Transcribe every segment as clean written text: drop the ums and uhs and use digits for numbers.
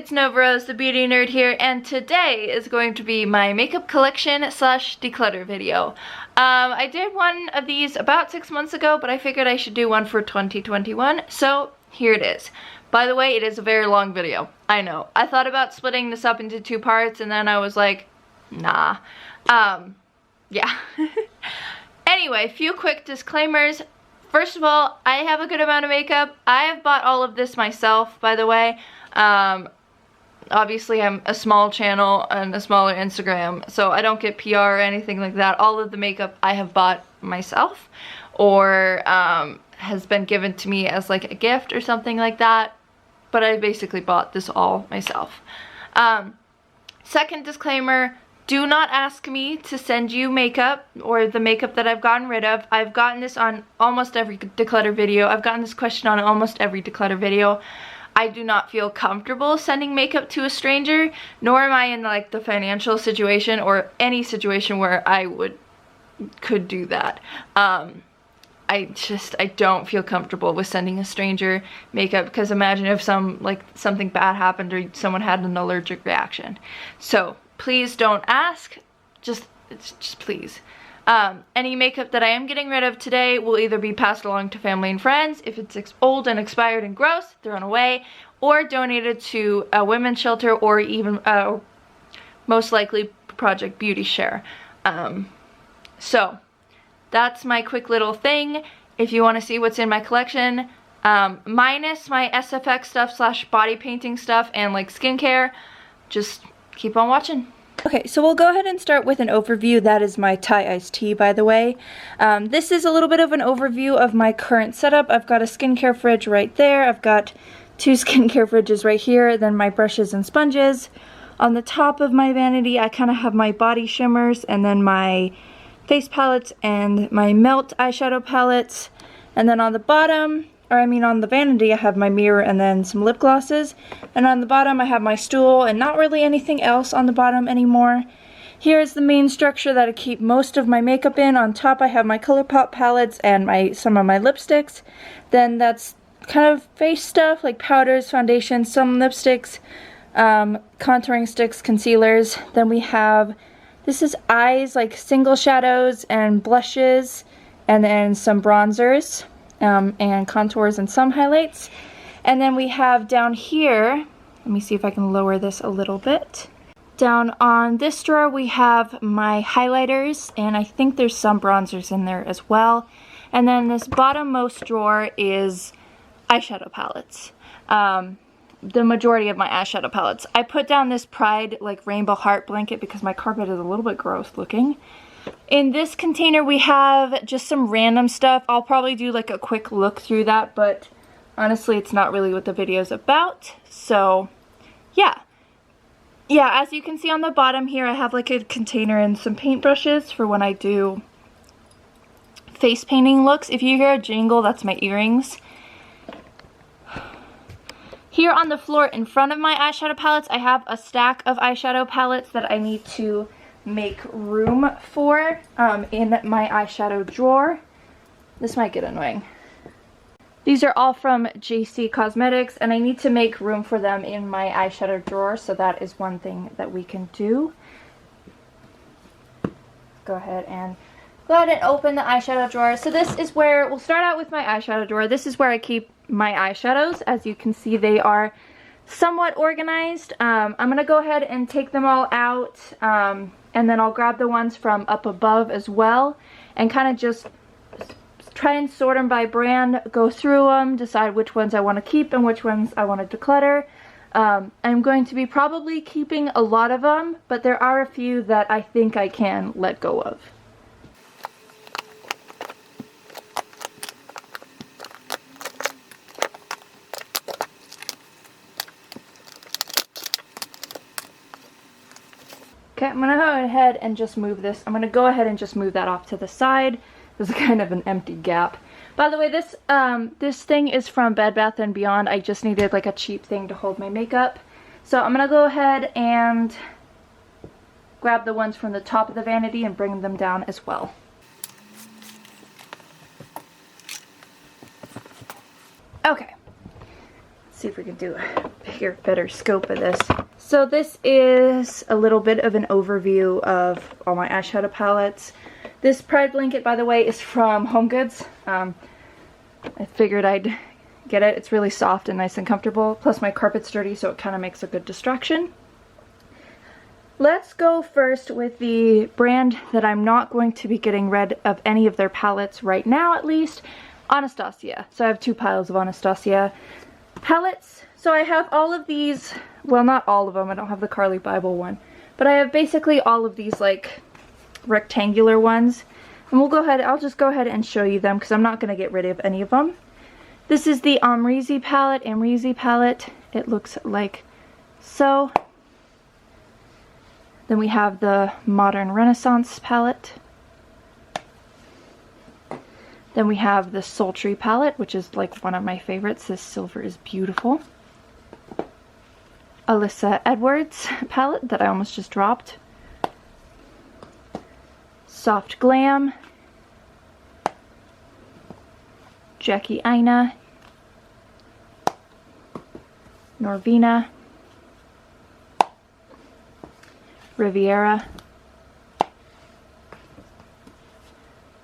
it's Novarose, the beauty nerd here, and today is going to be my makeup collection slash declutter video. I did one of these about 6 months ago, but I figured I should do one for 2021, so here it is. By the way, it is a very long video. I know. I thought about splitting this up into 2 parts, and then I was like, nah. Yeah. Anyway, few quick disclaimers. First of all, I have a good amount of makeup. I have bought all of this myself, by the way. Obviously I'm a small channel and a smaller Instagram, so I don't get PR or anything like that. All of the makeup I have bought myself, or has been given to me as like a gift or something like that, but I basically bought this all myself. Second disclaimer, do not ask me to send you makeup or the makeup that I've gotten rid of. I've gotten this on almost every declutter video. I've gotten this question on almost every declutter video. I do not feel comfortable sending makeup to a stranger, nor am I in like the financial situation or any situation where I could do that. I don't feel comfortable with sending a stranger makeup, because imagine if something bad happened or someone had an allergic reaction. So please don't ask, just please. Any makeup that I am getting rid of today will either be passed along to family and friends. If it's old and expired and gross, thrown away, or donated to a women's shelter, or even most likely Project Beauty Share. So that's my quick little thing. If you want to see what's in my collection, minus my SFX stuff slash body painting stuff and like skincare, just keep on watching. Okay, so we'll go ahead and start with an overview. That is my Thai iced tea, by the way. This is a little bit of an overview of my current setup. I've got a skincare fridge right there. I've got 2 skincare fridges right here, then my brushes and sponges. On the top of my vanity, I kind of have my body shimmers, and then my face palettes and my Melt eyeshadow palettes. And then on the bottom, on the vanity, I have my mirror and then some lip glosses. And on the bottom, I have my stool and not really anything else on the bottom anymore. Here is the main structure that I keep most of my makeup in. On top, I have my Colourpop palettes and some of my lipsticks. Then that's kind of face stuff like powders, foundations, some lipsticks, contouring sticks, concealers. Then we have, this is eyes, like single shadows and blushes, and then some bronzers. And contours and some highlights. And then we have down here, let me see if I can lower this a little bit. Down on this drawer we have my highlighters, and I think there's some bronzers in there as well. And then this bottommost drawer is eyeshadow palettes. The majority of my eyeshadow palettes. I put down this Pride like rainbow heart blanket because my carpet is a little bit gross looking. In this container we have just some random stuff. I'll probably do like a quick look through that, but honestly it's not really what the video's about. So yeah, as you can see on the bottom here, I have like a container and some paintbrushes for when I do face painting looks. If you hear a jingle, that's my earrings. Here on the floor in front of my eyeshadow palettes, I have a stack of eyeshadow palettes that I need to make room for in my eyeshadow drawer. This might get annoying. These are all from JC Cosmetics, and I need to make room for them in my eyeshadow drawer, so that is one thing that we can do. Go ahead and open the eyeshadow drawer. So this is where, we'll start out with my eyeshadow drawer. This is where I keep my eyeshadows. As you can see, they are somewhat organized. I'm going to go ahead and take them all out, and then I'll grab the ones from up above as well, and kind of just try and sort them by brand, go through them, decide which ones I want to keep and which ones I want to declutter. I'm going to be probably keeping a lot of them, but there are a few that I think I can let go of. Okay, I'm gonna go ahead and just move this. I'm gonna go ahead and just move that off to the side. There's kind of an empty gap. By the way, this thing is from Bed Bath & Beyond. I just needed like a cheap thing to hold my makeup. So I'm gonna go ahead and grab the ones from the top of the vanity and bring them down as well. Okay. Let's see if we can do a bigger, better scope of this. So this is a little bit of an overview of all my eyeshadow palettes. This Pride blanket, by the way, is from HomeGoods. I figured I'd get it. It's really soft and nice and comfortable. Plus my carpet's dirty, so it kind of makes a good distraction. Let's go first with the brand that I'm not going to be getting rid of any of their palettes right now, at least. Anastasia. So I have 2 piles of Anastasia palettes. So I have all of these, well, not all of them. I don't have the Carly Bible one. But I have basically all of these, like, rectangular ones. And we'll go ahead, I'll just go ahead and show you them because I'm not going to get rid of any of them. This is the Amrezy palette. It looks like so. Then we have the Modern Renaissance palette. Then we have the Sultry palette, which is like one of my favorites. This silver is beautiful. Alyssa Edwards palette that I almost just dropped. Soft Glam. Jackie Aina. Norvina. Riviera.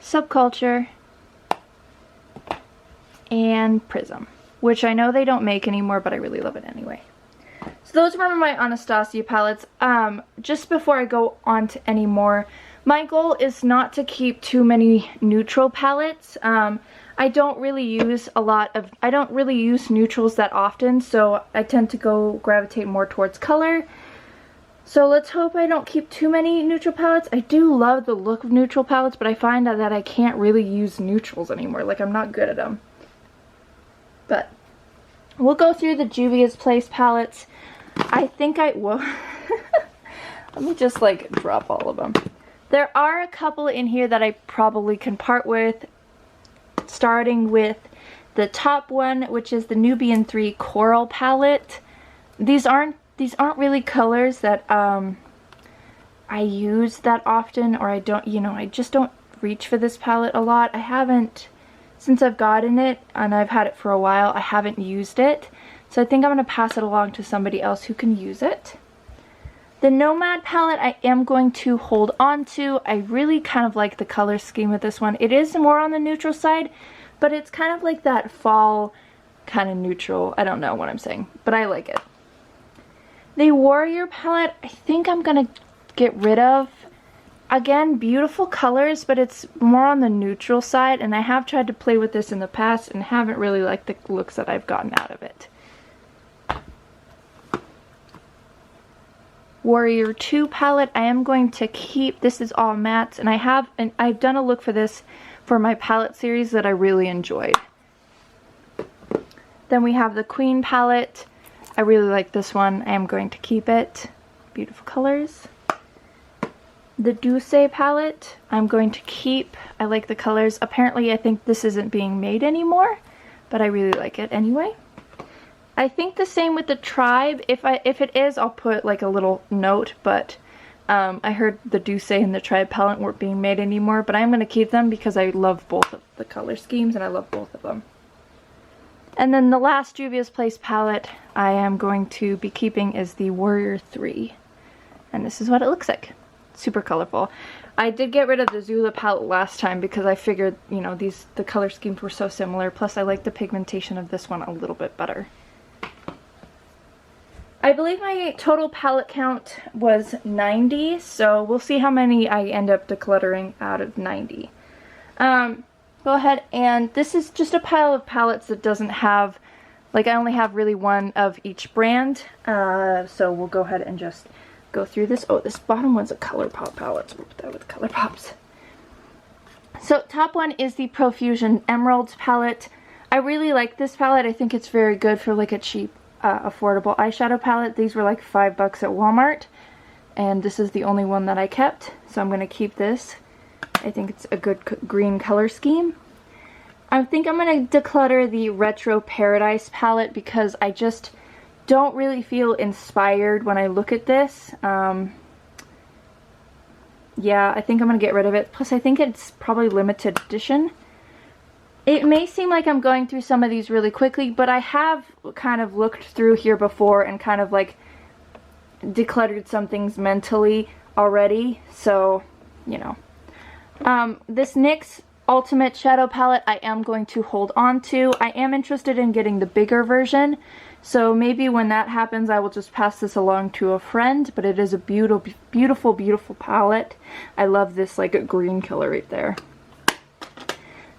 Subculture. And Prism, which I know they don't make anymore, but I really love it anyway. So those were my Anastasia palettes. Just before I go on to any more, my goal is not to keep too many neutral palettes. I don't really use neutrals that often, so I tend to gravitate more towards color. So let's hope I don't keep too many neutral palettes. I do love the look of neutral palettes, but I find that I can't really use neutrals anymore. Like, I'm not good at them. But we'll go through the Juvia's Place palettes. I think I will. Let me just like drop all of them. There are a couple in here that I probably can part with. Starting with the top one, which is the Nubian 3 Coral palette. These aren't really colors that I use that often, or I just don't reach for this palette a lot. I haven't. Since I've gotten it, and I've had it for a while, I haven't used it. So I think I'm going to pass it along to somebody else who can use it. The Nomad palette I am going to hold on to. I really kind of like the color scheme of this one. It is more on the neutral side, but it's kind of like that fall kind of neutral. I don't know what I'm saying, but I like it. The Warrior palette, I think I'm going to get rid of. Again, beautiful colors, but it's more on the neutral side, and I have tried to play with this in the past and haven't really liked the looks that I've gotten out of it. Warrior 2 palette, I am going to keep. This is all mattes, and I've done a look for this for my palette series that I really enjoyed. Then we have the Queen palette. I really like this one. I am going to keep it. Beautiful colors. The Douce palette, I'm going to keep. I like the colors. Apparently, I think this isn't being made anymore, but I really like it anyway. I think the same with the Tribe. If it is, I'll put like a little note, but I heard the Douce and the Tribe palette weren't being made anymore, but I'm going to keep them because I love both of the color schemes and I love both of them. And then the last Juvia's Place palette I am going to be keeping is the Warrior 3. And this is what it looks like. Super colorful. I did get rid of the Zula palette last time because I figured, you know, the color schemes were so similar. Plus I like the pigmentation of this one a little bit better. I believe my total palette count was 90, so we'll see how many I end up decluttering out of 90. Go ahead, and this is just a pile of palettes that doesn't have, like, I only have really one of each brand, so we'll go ahead and just go through this. Oh, this bottom one's a Colourpop palette, so we'll put that with Colourpops. So top one is the Profusion Emeralds palette. I really like this palette. I think it's very good for like a cheap, affordable eyeshadow palette. These were like $5 at Walmart, and this is the only one that I kept, so I'm going to keep this. I think it's a good green color scheme. I think I'm going to declutter the Retro Paradise palette because I just don't really feel inspired when I look at this. Yeah, I think I'm going to get rid of it. Plus, I think it's probably limited edition. It may seem like I'm going through some of these really quickly, but I have kind of looked through here before and kind of like decluttered some things mentally already, so, you know. This NYX Ultimate Shadow Palette I am going to hold on to. I am interested in getting the bigger version, so maybe when that happens I will just pass this along to a friend, but it is a beautiful, beautiful, beautiful palette. I love this like green color right there.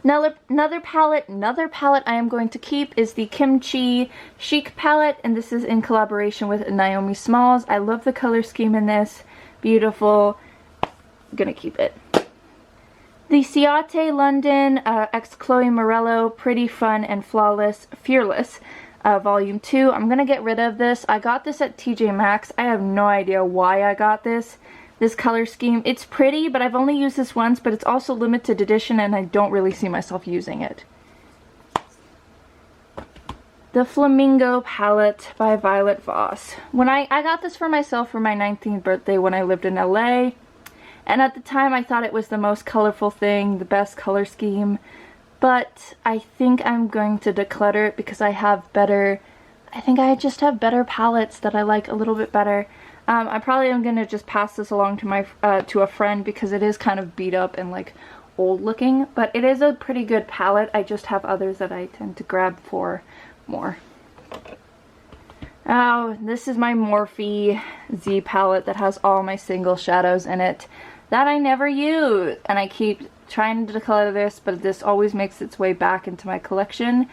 Another palette I am going to keep is the Kimchi Chic palette, and this is in collaboration with Naomi Smalls. I love the color scheme in this. Beautiful. I'm gonna keep it. The Ciate London x Chloe Morello Pretty Fun and Flawless Fearless Volume 2. I'm gonna get rid of this. I got this at TJ Maxx. I have no idea why I got this color scheme. It's pretty, but I've only used this once, but it's also limited edition and I don't really see myself using it. The Flamingo palette by Violet Voss. When I got this for myself for my 19th birthday when I lived in LA, and at the time I thought it was the most colorful thing, the best color scheme, but I think I'm going to declutter it because I think I just have better palettes that I like a little bit better. I probably am going to just pass this along to my to a friend because it is kind of beat up and like old looking, but it is a pretty good palette. I just have others that I tend to grab for more. Oh, this is my Morphe Z palette that has all my single shadows in it that I never use, and I keep trying to declutter this, but this always makes its way back into my collection.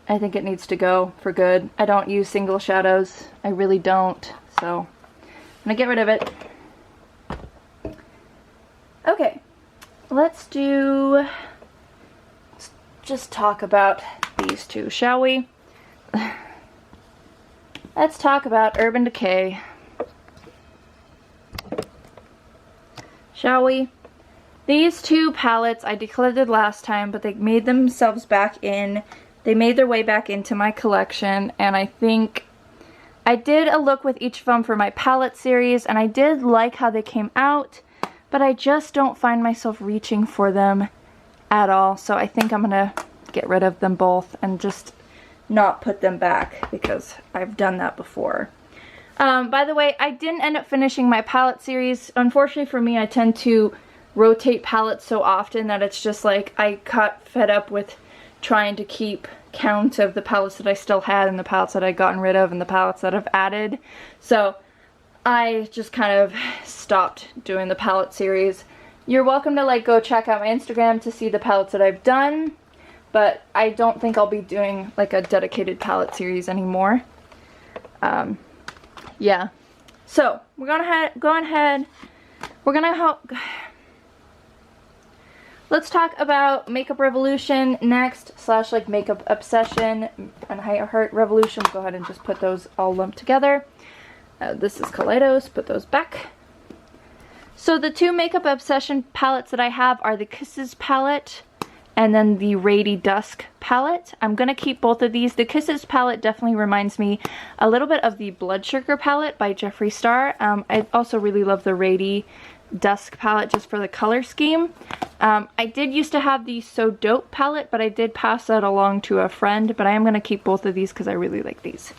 I think it needs to go for good. I don't use single shadows. I really don't. So I'm gonna get rid of it. Okay, let's just talk about these two, shall we? Let's talk about Urban Decay. Shall we? These two palettes I decluttered last time, but they made themselves back in. They made their way back into my collection, and I think I did a look with each of them for my palette series, and I did like how they came out, but I just don't find myself reaching for them at all, so I think I'm gonna get rid of them both and just not put them back because I've done that before. By the way, I didn't end up finishing my palette series. Unfortunately for me, I tend to rotate palettes so often that it's just like I got fed up with trying to keep count of the palettes that I still had and the palettes that I'd gotten rid of and the palettes that I've added. So I just kind of stopped doing the palette series. You're welcome to like go check out my Instagram to see the palettes that I've done, but I don't think I'll be doing like a dedicated palette series anymore. Yeah. So we're gonna go ahead. We're gonna let's talk about Makeup Revolution next, / like Makeup Obsession and Heart Revolution. We'll go ahead and just put those all lumped together. This is Collidos. Put those back. So the two Makeup Obsession palettes that I have are the Kisses palette and then the Rady Dusk palette. I'm gonna keep both of these. The Kisses palette definitely reminds me a little bit of the Blood Sugar palette by Jeffree Star. I also really love the Rady Dusk palette just for the color scheme. I did used to have the So Dope palette, but I did pass that along to a friend, but I am gonna keep both of these because I really like these.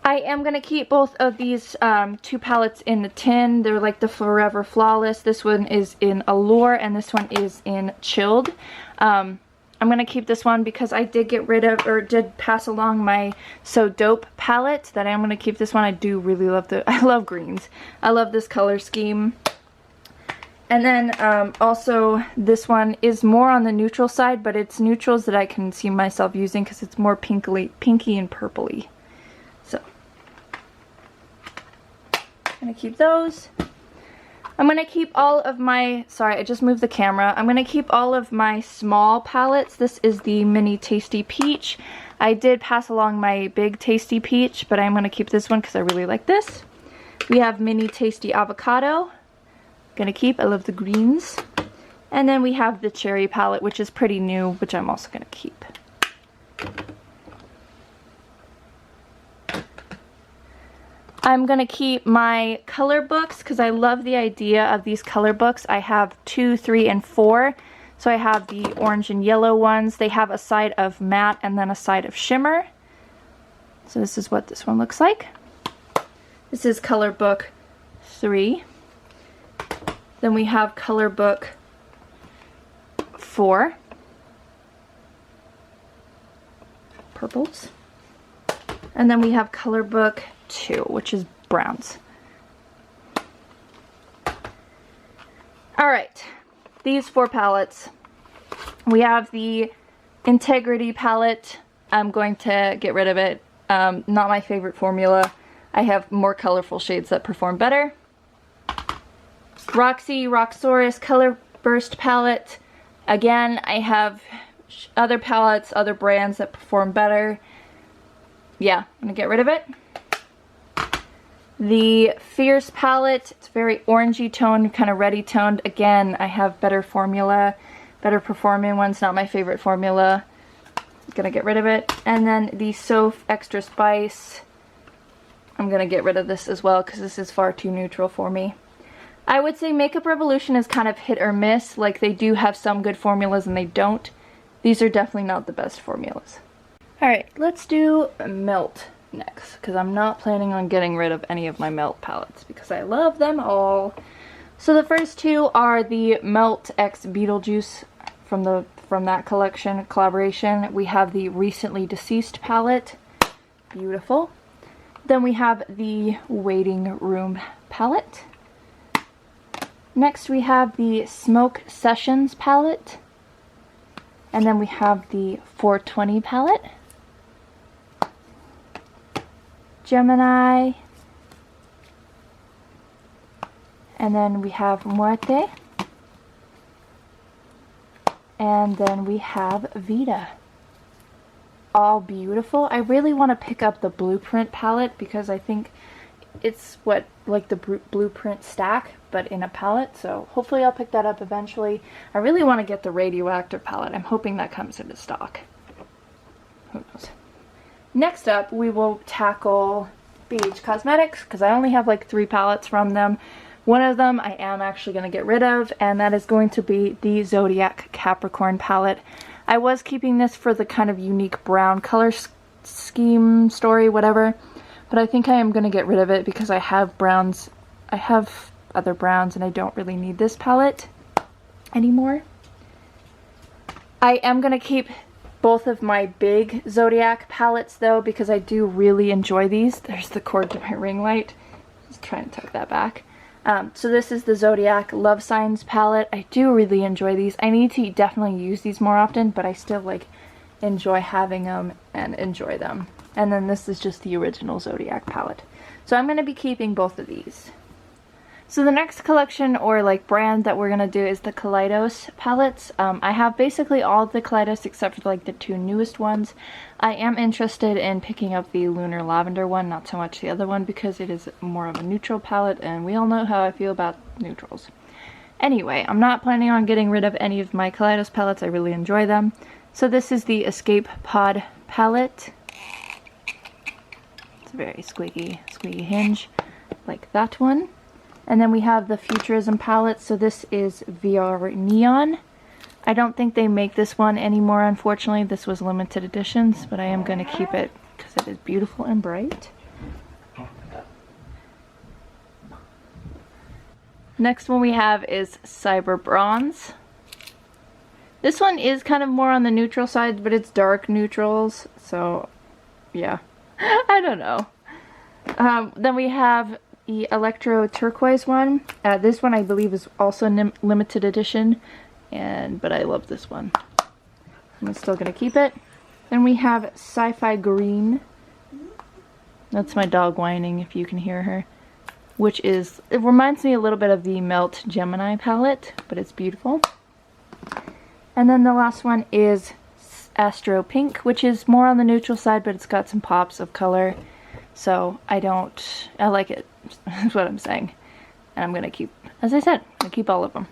I am going to keep both of these two palettes in the tin. They're like the Forever Flawless. This one is in Allure and this one is in Chilled. I'm going to keep this one because I did get rid of, or did pass along my So Dope palette that I am going to keep this one. I do really love I love greens. I love this color scheme. And then also this one is more on the neutral side, but it's neutrals that I can see myself using because it's more pinky and purpley. So I'm going to keep those. I'm going to keep all of my, sorry, I just moved the camera. I'm going to keep all of my small palettes. This is the Mini Tasty Peach. I did pass along my Big Tasty Peach, but I'm going to keep this one because I really like this. We have Mini Tasty Avocado. Going to keep, I love the greens. And then we have the Cherry palette, which is pretty new, which I'm also going to keep. I'm going to keep my color books because I love the idea of these color books. I have 2, 3, and 4. So I have the orange and yellow ones. They have a side of matte and then a side of shimmer. So this is what this one looks like. This is color book 3. Then we have color book 4. Purples. And then we have color book 2, which is browns. Alright, these 4 palettes. We have the Integrity palette. I'm going to get rid of it. Not my favorite formula. I have more colorful shades that perform better. Roxosaurus Color Burst palette. Again, I have other palettes, other brands that perform better. Yeah, I'm gonna get rid of it. The Fierce palette, it's very orangey toned, kind of reddy toned. Again, I have better formula, better performing ones, not my favorite formula. I'm gonna get rid of it. And then the Soph Extra Spice. I'm gonna get rid of this as well because this is far too neutral for me. I would say Makeup Revolution is kind of hit or miss. Like, they do have some good formulas and they don't. These are definitely not the best formulas. Alright, let's do Melt next, because I'm not planning on getting rid of any of my Melt palettes because I love them all. So the first 2 are the Melt X Beetlejuice from that collection collaboration. We have the Recently Deceased palette. Beautiful. Then we have the Waiting Room palette. Next we have the Smoke Sessions palette. And then we have the 420 palette. Gemini. And then we have Muerte. And then we have Vita. All beautiful. I really want to pick up the Blueprint palette because I think it's like the Blueprint stack, but in a palette. So hopefully I'll pick that up eventually. I really want to get the Radioactive palette. I'm hoping that comes into stock. Who knows? Next up, we will tackle BH Cosmetics because I only have like 3 palettes from them. One of them I am actually going to get rid of, and that is going to be the Zodiac Capricorn palette. I was keeping this for the kind of unique brown color scheme story, whatever, but I think I am going to get rid of it because I have browns. I have other browns and I don't really need this palette anymore. I am going to keep both of my big Zodiac palettes though because I do really enjoy these. There's the cord to my ring light. Just trying to tuck that back. So this is the Zodiac Love Signs palette. I do really enjoy these. I need to definitely use these more often, but I still like enjoy having them and enjoy them. And then this is just the original Zodiac palette. So I'm going to be keeping both of these. So the next collection or like brand that we're going to do is the Collidos Palettes. I have basically all of the Collidos except for like the 2 newest ones. I am interested in picking up the Lunar Lavender one, not so much the other one because it is more of a neutral palette and we all know how I feel about neutrals. Anyway, I'm not planning on getting rid of any of my Collidos palettes. I really enjoy them. So this is the Escape Pod palette. It's a very squeaky hinge like that one. And then we have the Futurism palette. So this is VR Neon. I don't think they make this one anymore, unfortunately. This was limited editions, but I am going to keep it because it is beautiful and bright. Next one we have is Cyber Bronze. This one is kind of more on the neutral side, but it's dark neutrals, so yeah. I don't know. Then we have the Electro Turquoise one. This one I believe is also limited edition, but I love this one. I'm still going to keep it. Then we have Sci-Fi Green. That's my dog whining if you can hear her. Which is, it reminds me a little bit of the Melt Gemini palette, but it's beautiful. And then the last one is Astro Pink, which is more on the neutral side, but it's got some pops of color. So I like it. That's what I'm saying. And I'm going to keep, as I said, I'm going to keep all of them.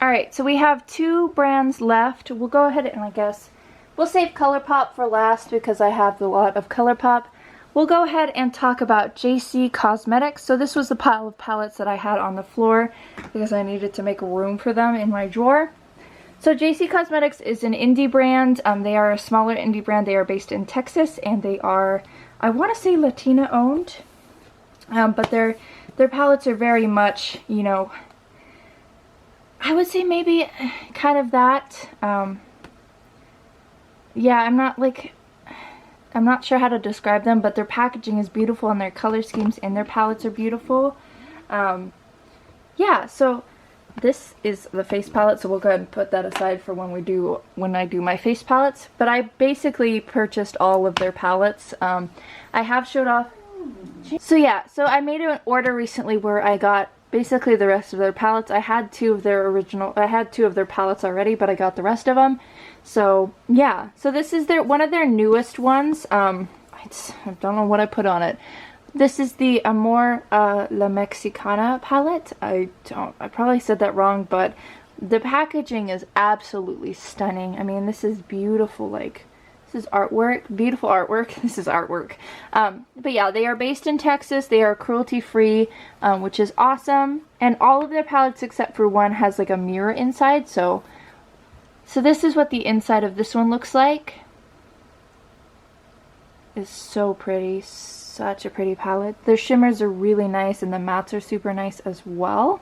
Alright, so we have 2 brands left. We'll go ahead and I guess we'll save Colourpop for last because I have a lot of Colourpop. We'll go ahead and talk about JC Cosmetics. So this was the pile of palettes that I had on the floor because I needed to make room for them in my drawer. So JC Cosmetics is an indie brand. They are a smaller indie brand. They are based in Texas, and they are, I want to say, Latina owned. But their palettes are very much, you know, I would say maybe kind of that. Yeah, I'm not sure how to describe them, but their packaging is beautiful and their color schemes and their palettes are beautiful. Yeah, so this is the face palette, so we'll go ahead and put that aside for when I do my face palettes. But I basically purchased all of their palettes. I have showed off. So yeah, so I made an order recently where I got basically the rest of their palettes. I had two of their palettes already, but I got the rest of them. So yeah, so this is one of their newest ones. I don't know what I put on it. This is the Amor La Mexicana palette. I probably said that wrong, but the packaging is absolutely stunning. I mean, this is beautiful, like, this is artwork, beautiful artwork. This is artwork. But yeah, they are based in Texas. They are cruelty-free, which is awesome. And all of their palettes except for one has like a mirror inside. So this is what the inside of this one looks like. It's so pretty. Such a pretty palette. Their shimmers are really nice and the mattes are super nice as well.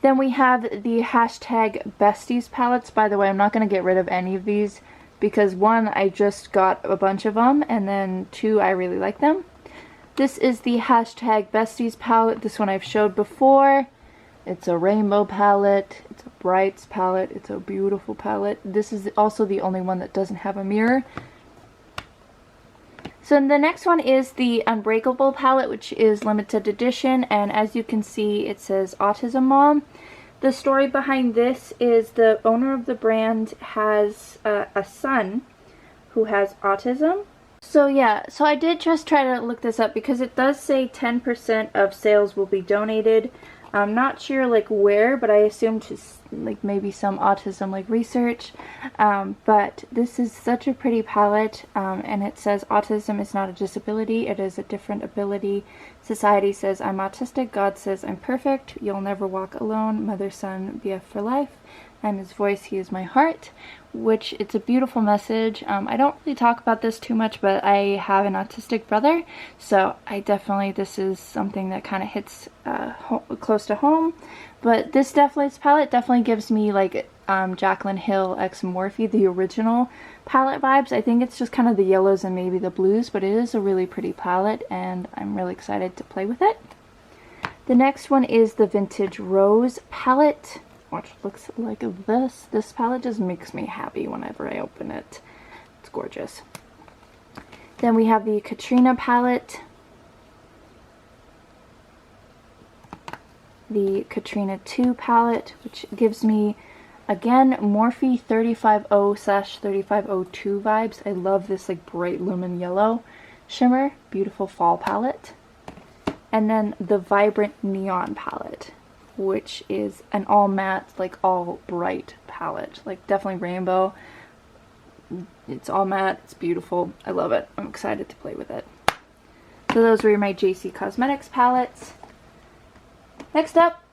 Then we have the hashtag Besties palettes. By the way, I'm not going to get rid of any of these because one, I just got a bunch of them, and then two, I really like them. This is the hashtag Besties palette. This one I've showed before. It's a rainbow palette. It's a brights palette. It's a beautiful palette. This is also the only one that doesn't have a mirror. So the next one is the Unbreakable palette, which is limited edition, and as you can see, it says Autism Mom. The story behind this is the owner of the brand has a son who has autism. So yeah, so I did just try to look this up because it does say 10% of sales will be donated. I'm not sure like where, but I assumed to like maybe some autism like research. But this is such a pretty palette, and it says autism is not a disability, it is a different ability. Society says I'm autistic, God says I'm perfect, you'll never walk alone, mother, son, BF for life. I'm his voice, he is my heart, which it's a beautiful message. I don't really talk about this too much, but I have an autistic brother, so this is something that kind of hits close to home. But this palette definitely gives me like Jaclyn Hill x Morphe, the original palette vibes. I think it's just kind of the yellows and maybe the blues, but it is a really pretty palette and I'm really excited to play with it. The next one is the Vintage Rose palette, which looks like this. This palette just makes me happy whenever I open it. It's gorgeous. Then we have the Katrina palette, the Katrina 2 palette, which gives me, again, Morphe 350/35002 vibes. I love this like bright lumen yellow shimmer. Beautiful fall palette. And then the Vibrant Neon palette, which is an all matte, like all bright palette, like definitely rainbow. It's all matte, it's beautiful, I love it. I'm excited to play with it. So those were my JC Cosmetics palettes. Next up,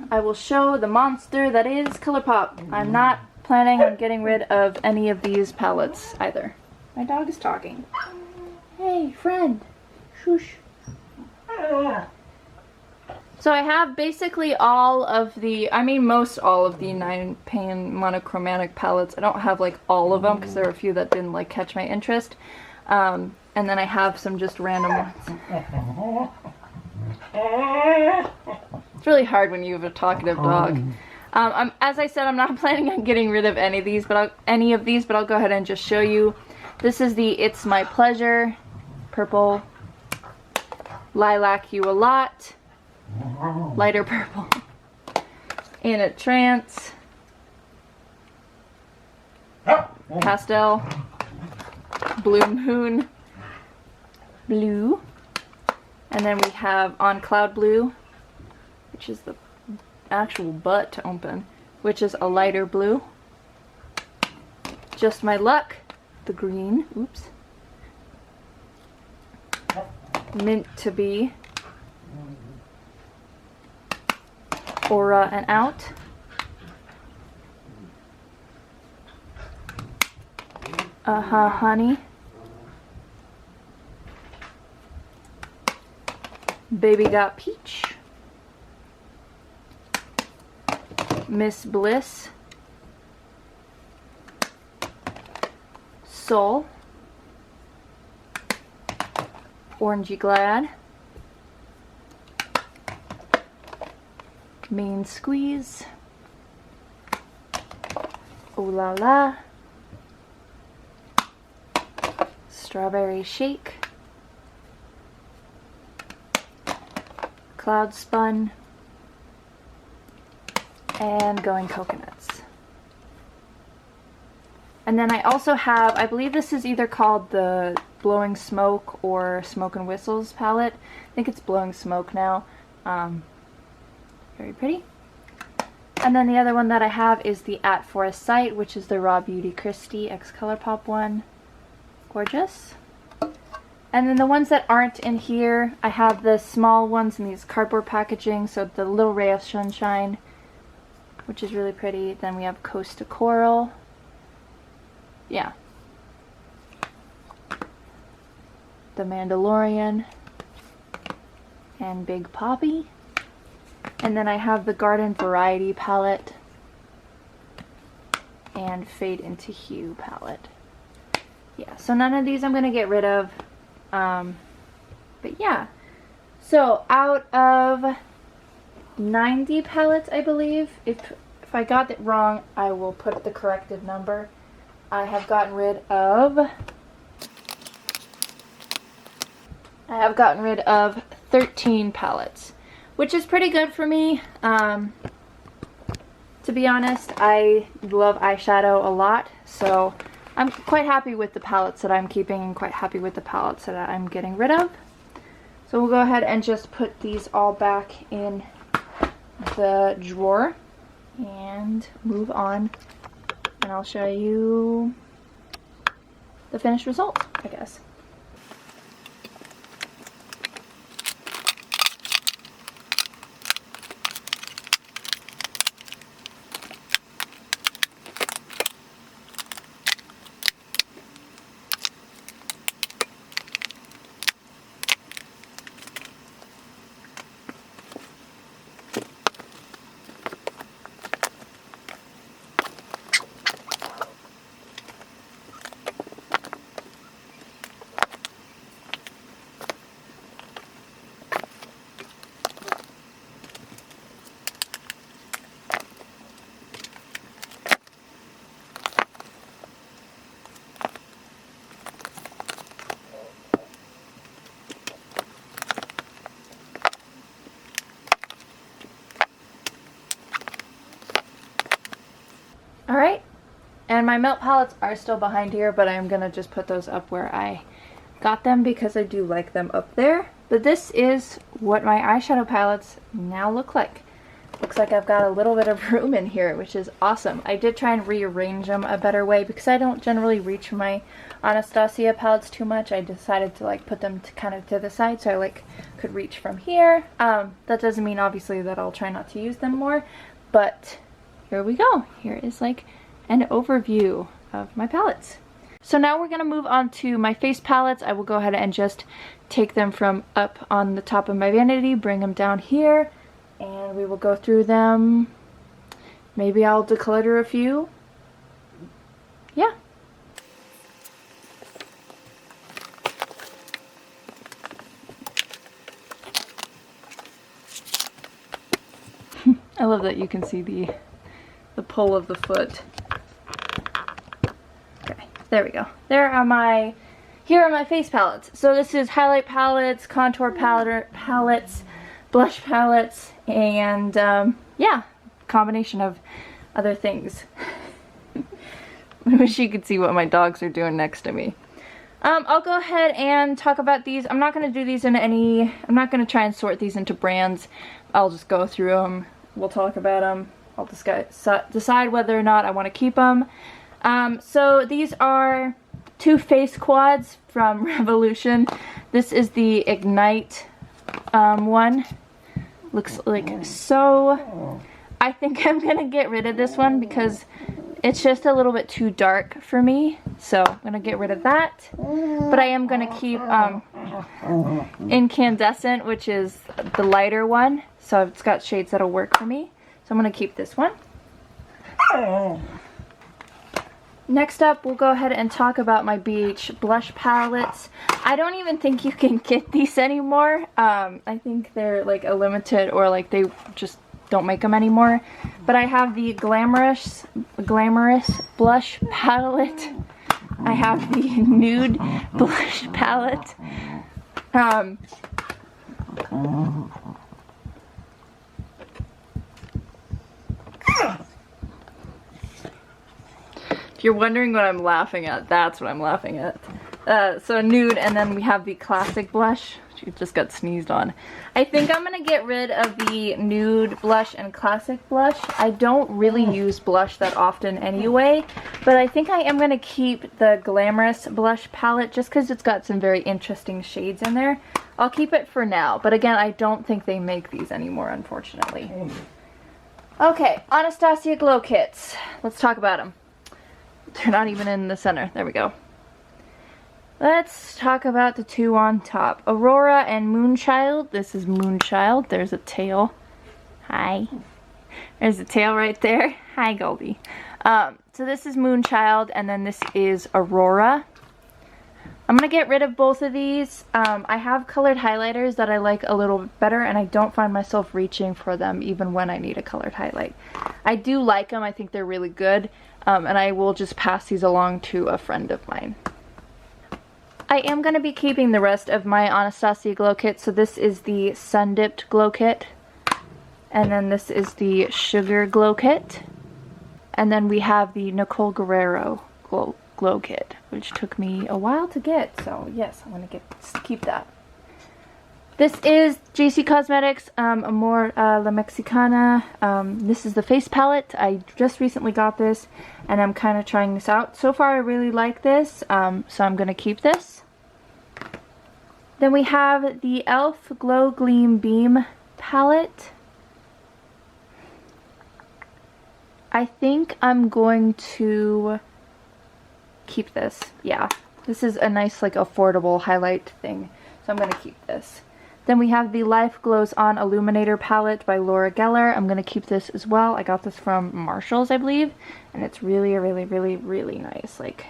I will show the monster that is Colourpop. I'm not planning on getting rid of any of these palettes either. My dog is talking. Hey, friend. Shush. So I have basically all of the, most all of the 9-pan monochromatic palettes. I don't have like all of them because there are a few that didn't like catch my interest. And then I have some just random ones. It's really hard when you have a talkative dog. As I said, I'm not planning on getting rid of any of these, but I'll go ahead and just show you. This is the It's My Pleasure purple, Lilac You a Lot, lighter purple, In a Trance, pastel, Blue Moon, blue, and then we have On Cloud Blue, which is the actual butt to open, which is a lighter blue, Just My Luck, the green, oops, Mint to Be, Aura and Out, Honey. Baby Got Peach. Miss Bliss. Soul. Orangey Glad. Main Squeeze. Ooh La La. Strawberry Shake. Cloud Spun. And Going Coconuts. And then I also have, I believe this is either called the Blowing Smoke or Smoke and Whistles palette. I think it's Blowing Smoke now. Very pretty. And then the other one that I have is the At Forest Sight, which is the Raw Beauty Christie X Colourpop one. Gorgeous. And then the ones that aren't in here, I have the small ones in these cardboard packaging. So the Little Ray of Sunshine, which is really pretty. Then we have Coast to Coral. Yeah. The Mandalorian. And Big Poppy. And then I have the Garden Variety palette. And Fade into Hue palette. Yeah, so none of these I'm going to get rid of. But yeah. So out of 90 palettes, I believe. If I got it wrong, I will put the corrected number. I have gotten rid of 13 palettes, which is pretty good for me. To be honest, I love eyeshadow a lot, so I'm quite happy with the palettes that I'm keeping and quite happy with the palettes that I'm getting rid of. So we'll go ahead and just put these all back in the drawer and move on, and I'll show you the finished result, I guess. Alright, and my melt palettes are still behind here, but I'm going to just put those up where I got them because I do like them up there. But this is what my eyeshadow palettes now look like. Looks like I've got a little bit of room in here, which is awesome. I did try and rearrange them a better way because I don't generally reach for my Anastasia palettes too much. I decided to like put them to kind of to the side so I like could reach from here. That doesn't mean obviously that I'll try not to use them more, but here we go. Here is like an overview of my palettes. So now we're going to move on to my face palettes. I will go ahead and just take them from up on the top of my vanity, bring them down here, and we will go through them. Maybe I'll declutter a few. Yeah. I love that you can see the pull of the foot. Okay, there we go. Here are my face palettes. So this is highlight palettes, contour palettes, blush palettes, and yeah, combination of other things. I wish you could see what my dogs are doing next to me. I'll go ahead and talk about these. I'm not going to do these in any, I'm not going to try and sort these into brands. I'll just go through them. We'll talk about them. I'll decide whether or not I want to keep them. So these are two face quads from Revolution. This is the Ignite one. Looks like so. I think I'm going to get rid of this one because It's just a little bit too dark for me, so I'm going to get rid of that. But I am going to keep Incandescent, which is the lighter one. So it's got shades that'll work for me. So I'm going to keep this one. Next up, we'll go ahead and talk about my BH blush palettes. I don't even think you can get these anymore. I think they're like a limited, or like they just don't make them anymore. But I have the Glamorous blush palette. I have the Nude blush palette. If you're wondering what I'm laughing at, that's what I'm laughing at. So Nude, and then we have the Classic blush. She just got sneezed on. I think I'm going to get rid of the Nude blush and Classic blush. I don't really use blush that often anyway, but I think I am going to keep the Glamorous blush palette just because it's got some very interesting shades in there. I'll keep it for now, but again, I don't think they make these anymore, unfortunately. Okay, Anastasia Glow Kits. Let's talk about them. They're not even in the center. There we go. Let's talk about the two on top. Aurora and Moonchild. This is Moonchild. There's a tail. Hi. There's a tail right there. Hi, Goldie. So this is Moonchild, and then this is Aurora. I'm going to get rid of both of these. I have colored highlighters that I like a little bit better, and I don't find myself reaching for them even when I need a colored highlight. I do like them. I think they're really good, and I will just pass these along to a friend of mine. I am going to be keeping the rest of my Anastasia Glow Kit. So this is the Sun Dipped Glow Kit, and then this is the Sugar Glow Kit, and then we have the Nicole Guerrero Glow Kit, which took me a while to get, so yes, I'm going to keep that. This is JC Cosmetics Amor La Mexicana. This is the face palette. I just recently got this, and I'm kind of trying this out. So far I really like this, so I'm going to keep this. Then we have the e.l.f. Glow Gleam Beam palette. I think I'm going to keep this. Yeah, this is a nice, like, affordable highlight thing, so I'm going to keep this. Then we have the Life Glows On Illuminator palette by Laura Geller. I'm going to keep this as well. I got this from Marshall's, I believe, and it's really, really, really, really nice. Like,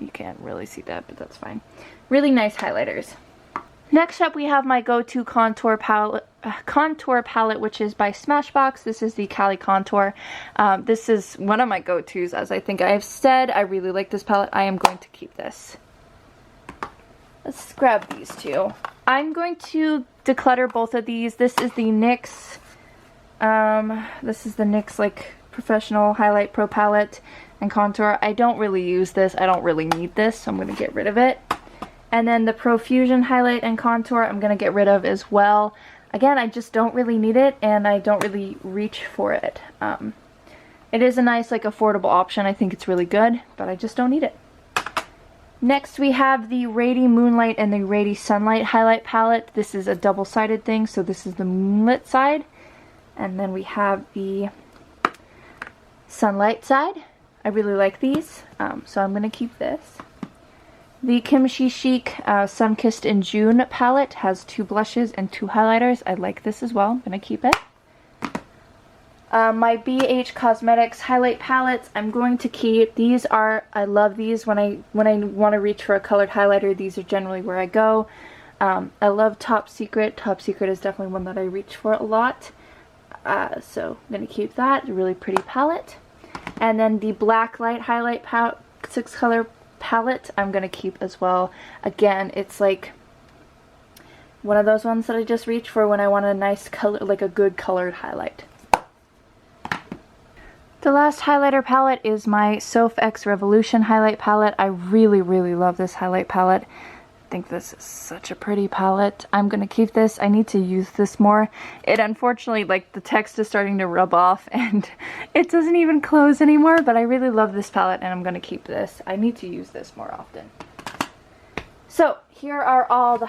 you can't really see that, but that's fine. Really nice highlighters. Next up, we have my go-to contour palette, which is by Smashbox. This is the Cali Contour. This is one of my go-tos, as I think I have said. I really like this palette. I am going to keep this. Let's grab these two. I'm going to declutter both of these. This is the NYX, like, Professional Highlight Pro Palette and Contour. I don't really use this. I don't really need this, so I'm going to get rid of it. And then the Profusion Highlight and Contour I'm going to get rid of as well. Again, I just don't really need it, and I don't really reach for it. It is a nice, like, affordable option. I think it's really good, but I just don't need it. Next, we have the Rady Moonlight and the Rady Sunlight Highlight Palette. This is a double-sided thing, so this is the moonlit side. And then we have the sunlight side. I really like these, so I'm going to keep this. The Kimchi Chic Sun-Kissed in June palette has 2 blushes and 2 highlighters. I like this as well. I'm going to keep it. My BH Cosmetics highlight palettes, I'm going to keep. These are, I love these. When I want to reach for a colored highlighter, these are generally where I go. I love Top Secret. Top Secret is definitely one that I reach for a lot. So I'm going to keep that. A really pretty palette. And then the Blacklight highlight 6-color palette I'm going to keep as well. Again, it's like one of those ones that I just reach for when I want a nice color, like a good colored highlight. The last highlighter palette is my Soph X Revolution highlight palette. I really, really love this highlight palette. I think this is such a pretty palette. I'm going to keep this. I need to use this more. It unfortunately, like, the text is starting to rub off and it doesn't even close anymore, but I really love this palette and I'm going to keep this. I need to use this more often. So here are all the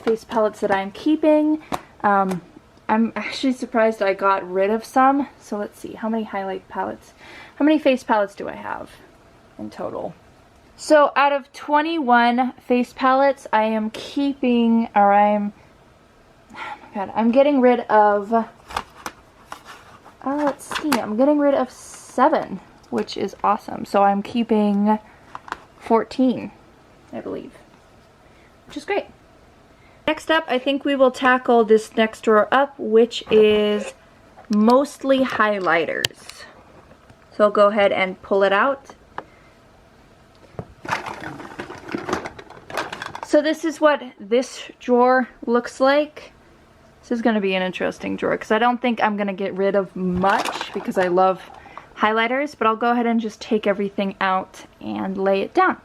face palettes that I'm keeping. I I'm actually surprised I got rid of some. So let's see, how many highlight palettes, how many face palettes do I have in total? So out of 21 face palettes, I am keeping, or oh my god, I'm getting rid of, let's see, I'm getting rid of 7, which is awesome. So I'm keeping 14, I believe, which is great. Next up, I think we will tackle this next drawer up, which is mostly highlighters. So I'll go ahead and pull it out. So this is what this drawer looks like. This is going to be an interesting drawer because I don't think I'm going to get rid of much because I love highlighters, but I'll go ahead and just take everything out and lay it down.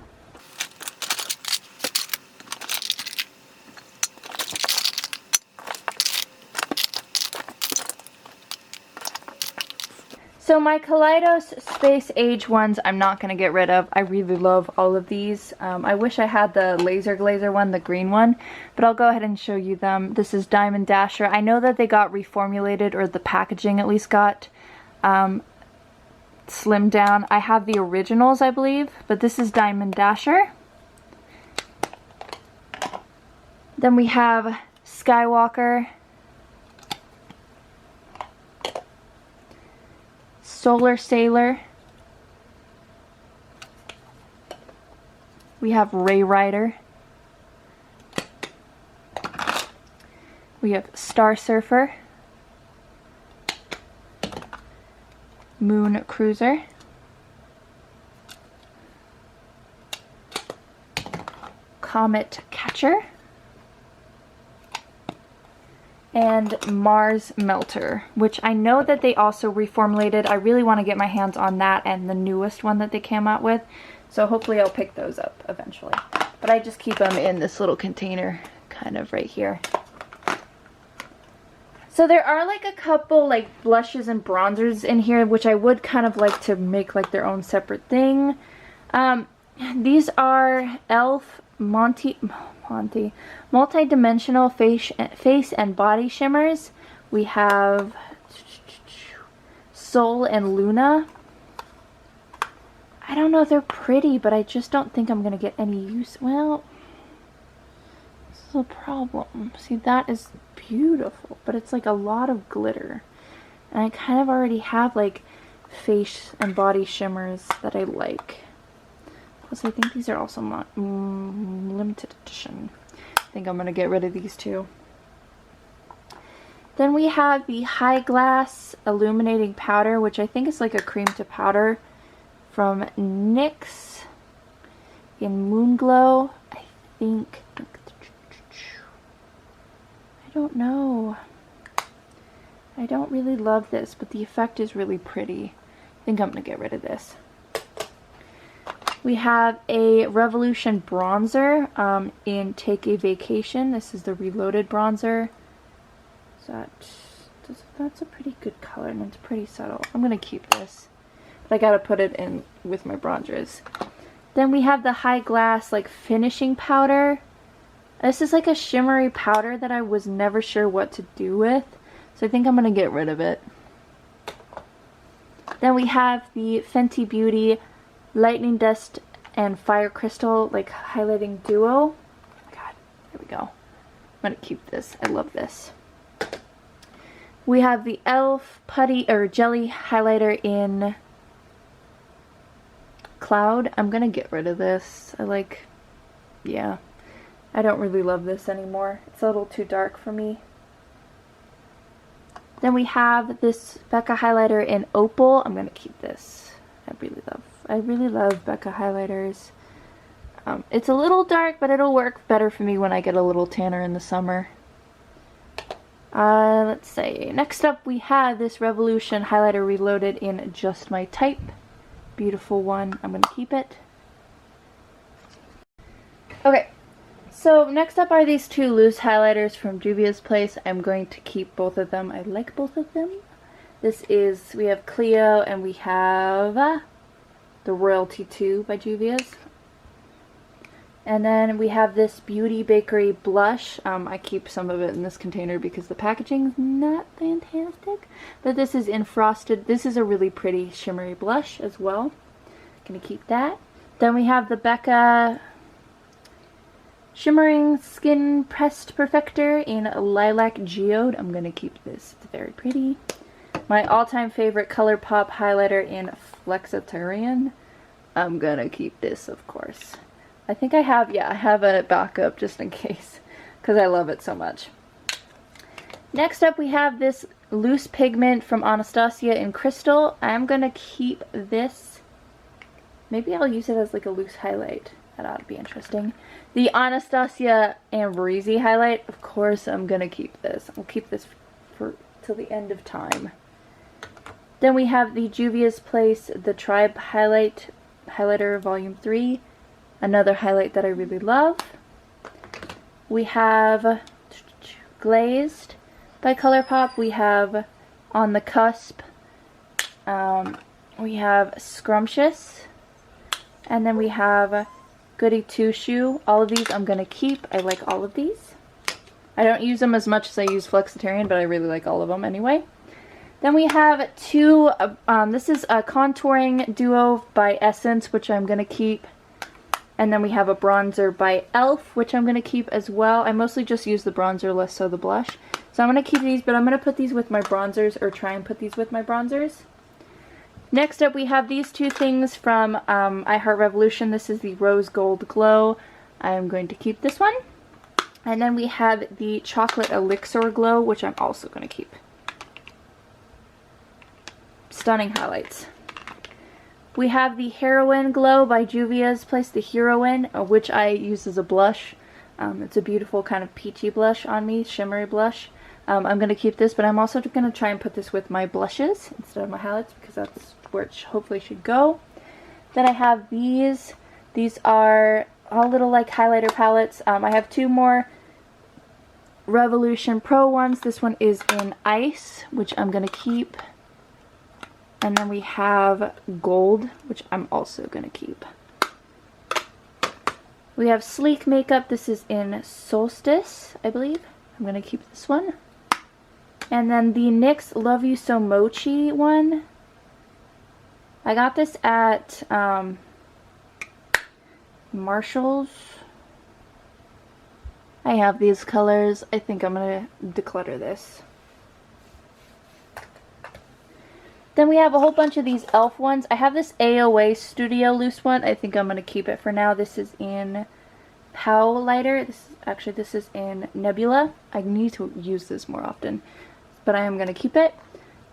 So my Collidos Space Age ones I'm not going to get rid of. I really love all of these. I wish I had the laser glazer one, the green one, but I'll go ahead and show you them. This is Diamond Dasher. I know that they got reformulated, or the packaging at least got slimmed down. I have the originals, I believe, but this is Diamond Dasher. Then we have Skywalker, Solar Sailor, we have Ray Rider, we have Star Surfer, Moon Cruiser, Comet Catcher, and Mars Melter, which I know that they also reformulated. I really want to get my hands on that and the newest one that they came out with, so hopefully I'll pick those up eventually. But I just keep them in this little container kind of right here. So there are like a couple like blushes and bronzers in here, which I would kind of like to make like their own separate thing. These are e.l.f. multi-dimensional face and body shimmers. We have Sol and Luna. I don't know if they're pretty, but I just don't think I'm gonna get any use. Well, this is a problem. See, that is beautiful, but it's like a lot of glitter, and I kind of already have like face and body shimmers that I like. Plus, I think these are also not limited edition. I think I'm going to get rid of these two. Then we have the High Glass Illuminating Powder, which I think is like a cream to powder from NYX in Moonglow. I think. I don't know. I don't really love this, but the effect is really pretty. I think I'm going to get rid of this. We have a Revolution bronzer in Take a Vacation. This is the Reloaded bronzer. So that's a pretty good color, and it's pretty subtle. I'm going to keep this, but I got to put it in with my bronzers. Then we have the High Glass like finishing powder. This is like a shimmery powder that I was never sure what to do with, so I think I'm going to get rid of it. Then we have the Fenty Beauty Lightning Dust and Fire Crystal like highlighting duo. Oh my god, there we go. I'm gonna keep this. I love this. We have the e.l.f. Putty or Jelly highlighter in Cloud. I'm gonna get rid of this. Yeah, I don't really love this anymore. It's a little too dark for me. Then we have this Becca highlighter in Opal. I'm gonna keep this. I really love Becca highlighters. It's a little dark, but it'll work better for me when I get a little tanner in the summer. Let's see. Next up we have this Revolution highlighter Reloaded in Just My Type. Beautiful one. I'm going to keep it. Okay. So next up are these two loose highlighters from Juvia's Place. I'm going to keep both of them. I like both of them. We have Cleo and we have the Royalty 2 by Juvia's. And then we have this Beauty Bakery blush. I keep some of it in this container because the packaging is not fantastic. But this is in Frosted. This is a really pretty shimmery blush as well. Gonna keep that. Then we have the Becca Shimmering Skin Pressed Perfector in Lilac Geode. I'm gonna keep this. It's very pretty. My all-time favorite Colourpop highlighter in Flexitarian. I'm gonna keep this, of course. I think I have, yeah, I have a backup just in case, because I love it so much. Next up we have this loose pigment from Anastasia in Crystal. I'm going to keep this. Maybe I'll use it as like a loose highlight. That ought to be interesting. The Anastasia Ambrisi highlight, of course I'm going to keep this. I'll keep this for till the end of time. Then we have the Juvia's Place, the Tribe Highlighter Volume 3. Another highlight that I really love. We have Glazed by Colourpop. We have On the Cusp. We have Scrumptious. And then we have Goody Two Shoe. All of these I'm going to keep. I like all of these. I don't use them as much as I use Flexitarian, but I really like all of them anyway. Then we have two, this is a Contouring Duo by Essence, which I'm going to keep. And then we have a bronzer by e.l.f., which I'm going to keep as well. I mostly just use the bronzer, less so the blush. So I'm going to keep these, but I'm going to put these with my bronzers, or try and put these with my bronzers. Next up, we have these two things from I Heart Revolution. This is the Rose Gold Glow. I'm going to keep this one. And then we have the Chocolate Elixir Glow, which I'm also going to keep. Stunning highlights. We have the Heroine Glow by Juvia's Place, the Heroine, which I use as a blush. It's a beautiful kind of peachy blush on me, shimmery blush. I'm going to keep this, but I'm also going to try and put this with my blushes instead of my highlights because that's where it hopefully should go. Then I have these. These are all little like highlighter palettes. I have two more Revolution Pro ones. This one is in Ice, which I'm going to keep. And then we have Gold, which I'm also going to keep. We have Sleek Makeup. This is in Solstice, I believe. I'm going to keep this one. And then the NYX Love You So Mochi one. I got this at Marshall's. I have these colors. I think I'm going to declutter this. Then we have a whole bunch of these e.l.f. ones. I have this AOA Studio loose one. I think I'm going to keep it for now. This is in Pow Lighter. This is in Nebula. I need to use this more often, but I am going to keep it.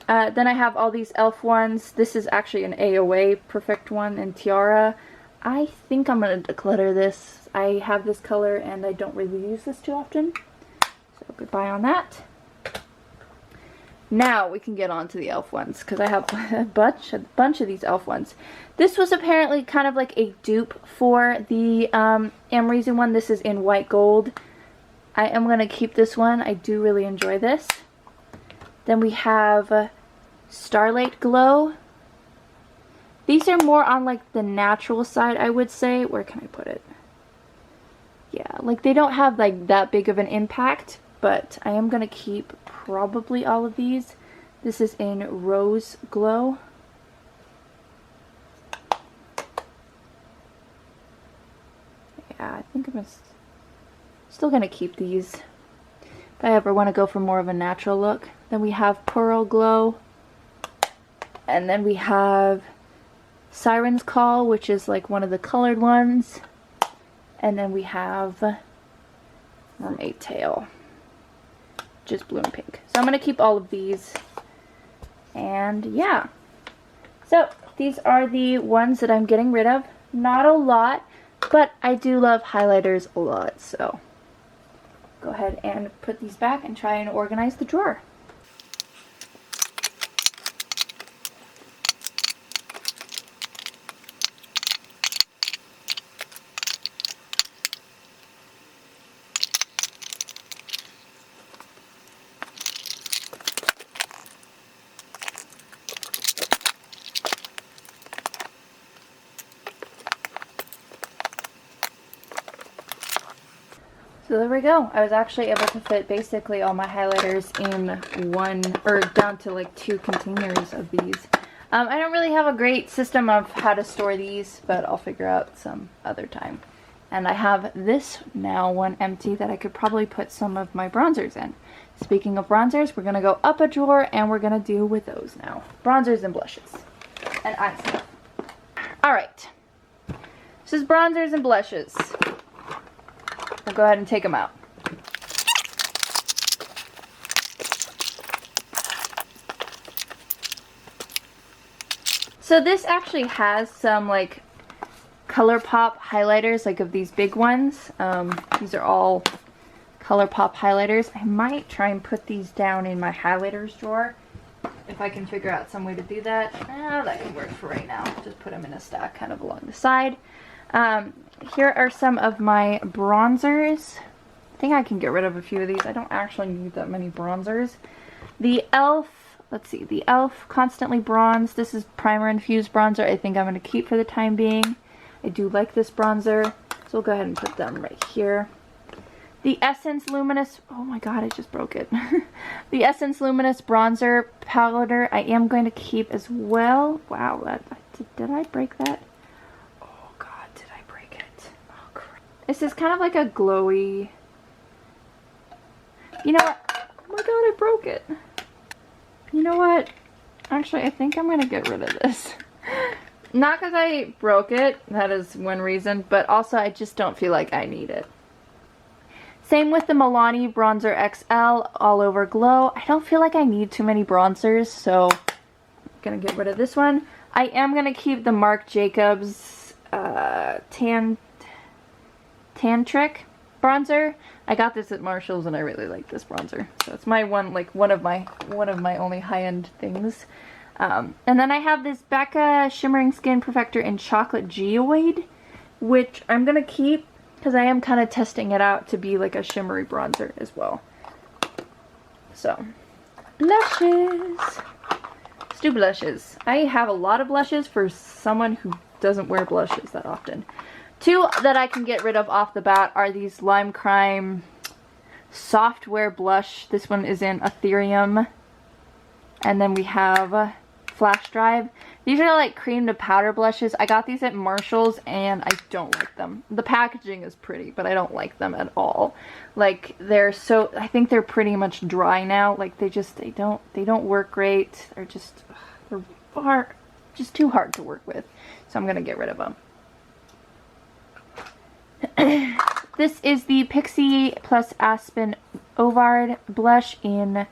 Then I have all these e.l.f. ones. This is actually an AOA Perfect one in Tiara. I think I'm going to declutter this. I have this color and I don't really use this too often. So goodbye on that. Now we can get on to the e.l.f. ones because I have a bunch of these e.l.f. ones. This was apparently kind of like a dupe for the Amrezy one. This is in White Gold. I am going to keep this one. I do really enjoy this. Then we have Starlight Glow. These are more on like the natural side, I would say. Where can I put it? Yeah, like they don't have like that big of an impact, but I am going to keep probably all of these. This is in Rose Glow. Yeah, I think I'm still going to keep these if I ever want to go for more of a natural look. Then we have Pearl Glow. And then we have Siren's Call, which is like one of the colored ones. And then we have Mermaid Tail, just blue and pink. So I'm going to keep all of these. And yeah. So these are the ones that I'm getting rid of. Not a lot, but I do love highlighters a lot. So go ahead and put these back and try and organize the drawer. So there we go. I was actually able to fit basically all my highlighters in one, or down to like 2 containers of these. I don't really have a great system of how to store these, but I'll figure out some other time. And I have this now one empty that I could probably put some of my bronzers in. Speaking of bronzers, we're going to go up a drawer and we're going to deal with those now. Bronzers and blushes. And eye stuff. Alright. This is bronzers and blushes. We'll go ahead and take them out. So this actually has some like Colourpop highlighters, like of these big ones. These are all Colourpop highlighters. I might try and put these down in my highlighters drawer if I can figure out some way to do that. That can work for right now. Just put them in a stack kind of along the side. Here are some of my bronzers. I think I can get rid of a few of these. I don't actually need that many bronzers. The e.l.f. Let's see, the e.l.f. Constantly Bronzed. This is primer infused bronzer. I think I'm going to keep for the time being. I do like this bronzer, so we'll go ahead and put them right here. The Essence Luminous, oh my god, I just broke it. The Essence Luminous Bronzer Powder I am going to keep as well. Wow, did I break that? Oh god, did I break it? Oh crap. This is kind of like a glowy... You know what? Oh my god, I broke it. You know what? Actually, I think I'm going to get rid of this. Not because I broke it, that is one reason, but also I just don't feel like I need it. Same with the Milani Bronzer XL All Over Glow. I don't feel like I need too many bronzers, so I'm going to get rid of this one. I am going to keep the Marc Jacobs Tan Trick bronzer. I got this at Marshall's and I really like this bronzer. So it's my one of my only high-end things. And then I have this Becca Shimmering Skin Perfector in Chocolate Geoid, which I'm going to keep because I am kind of testing it out to be like a shimmery bronzer as well. So, blushes. Let's do blushes. I have a lot of blushes for someone who doesn't wear blushes that often. 2 that I can get rid of off the bat are these Lime Crime Software Blush. This one is in Ethereum. And then we have Flash Drive. These are like cream to powder blushes. I got these at Marshall's and I don't like them. The packaging is pretty, but I don't like them at all. Like they're so, I think they're pretty much dry now. Like they don't work great. They're just too hard to work with. So I'm gonna get rid of them. This is the Pixie plus Aspen Ovard blush in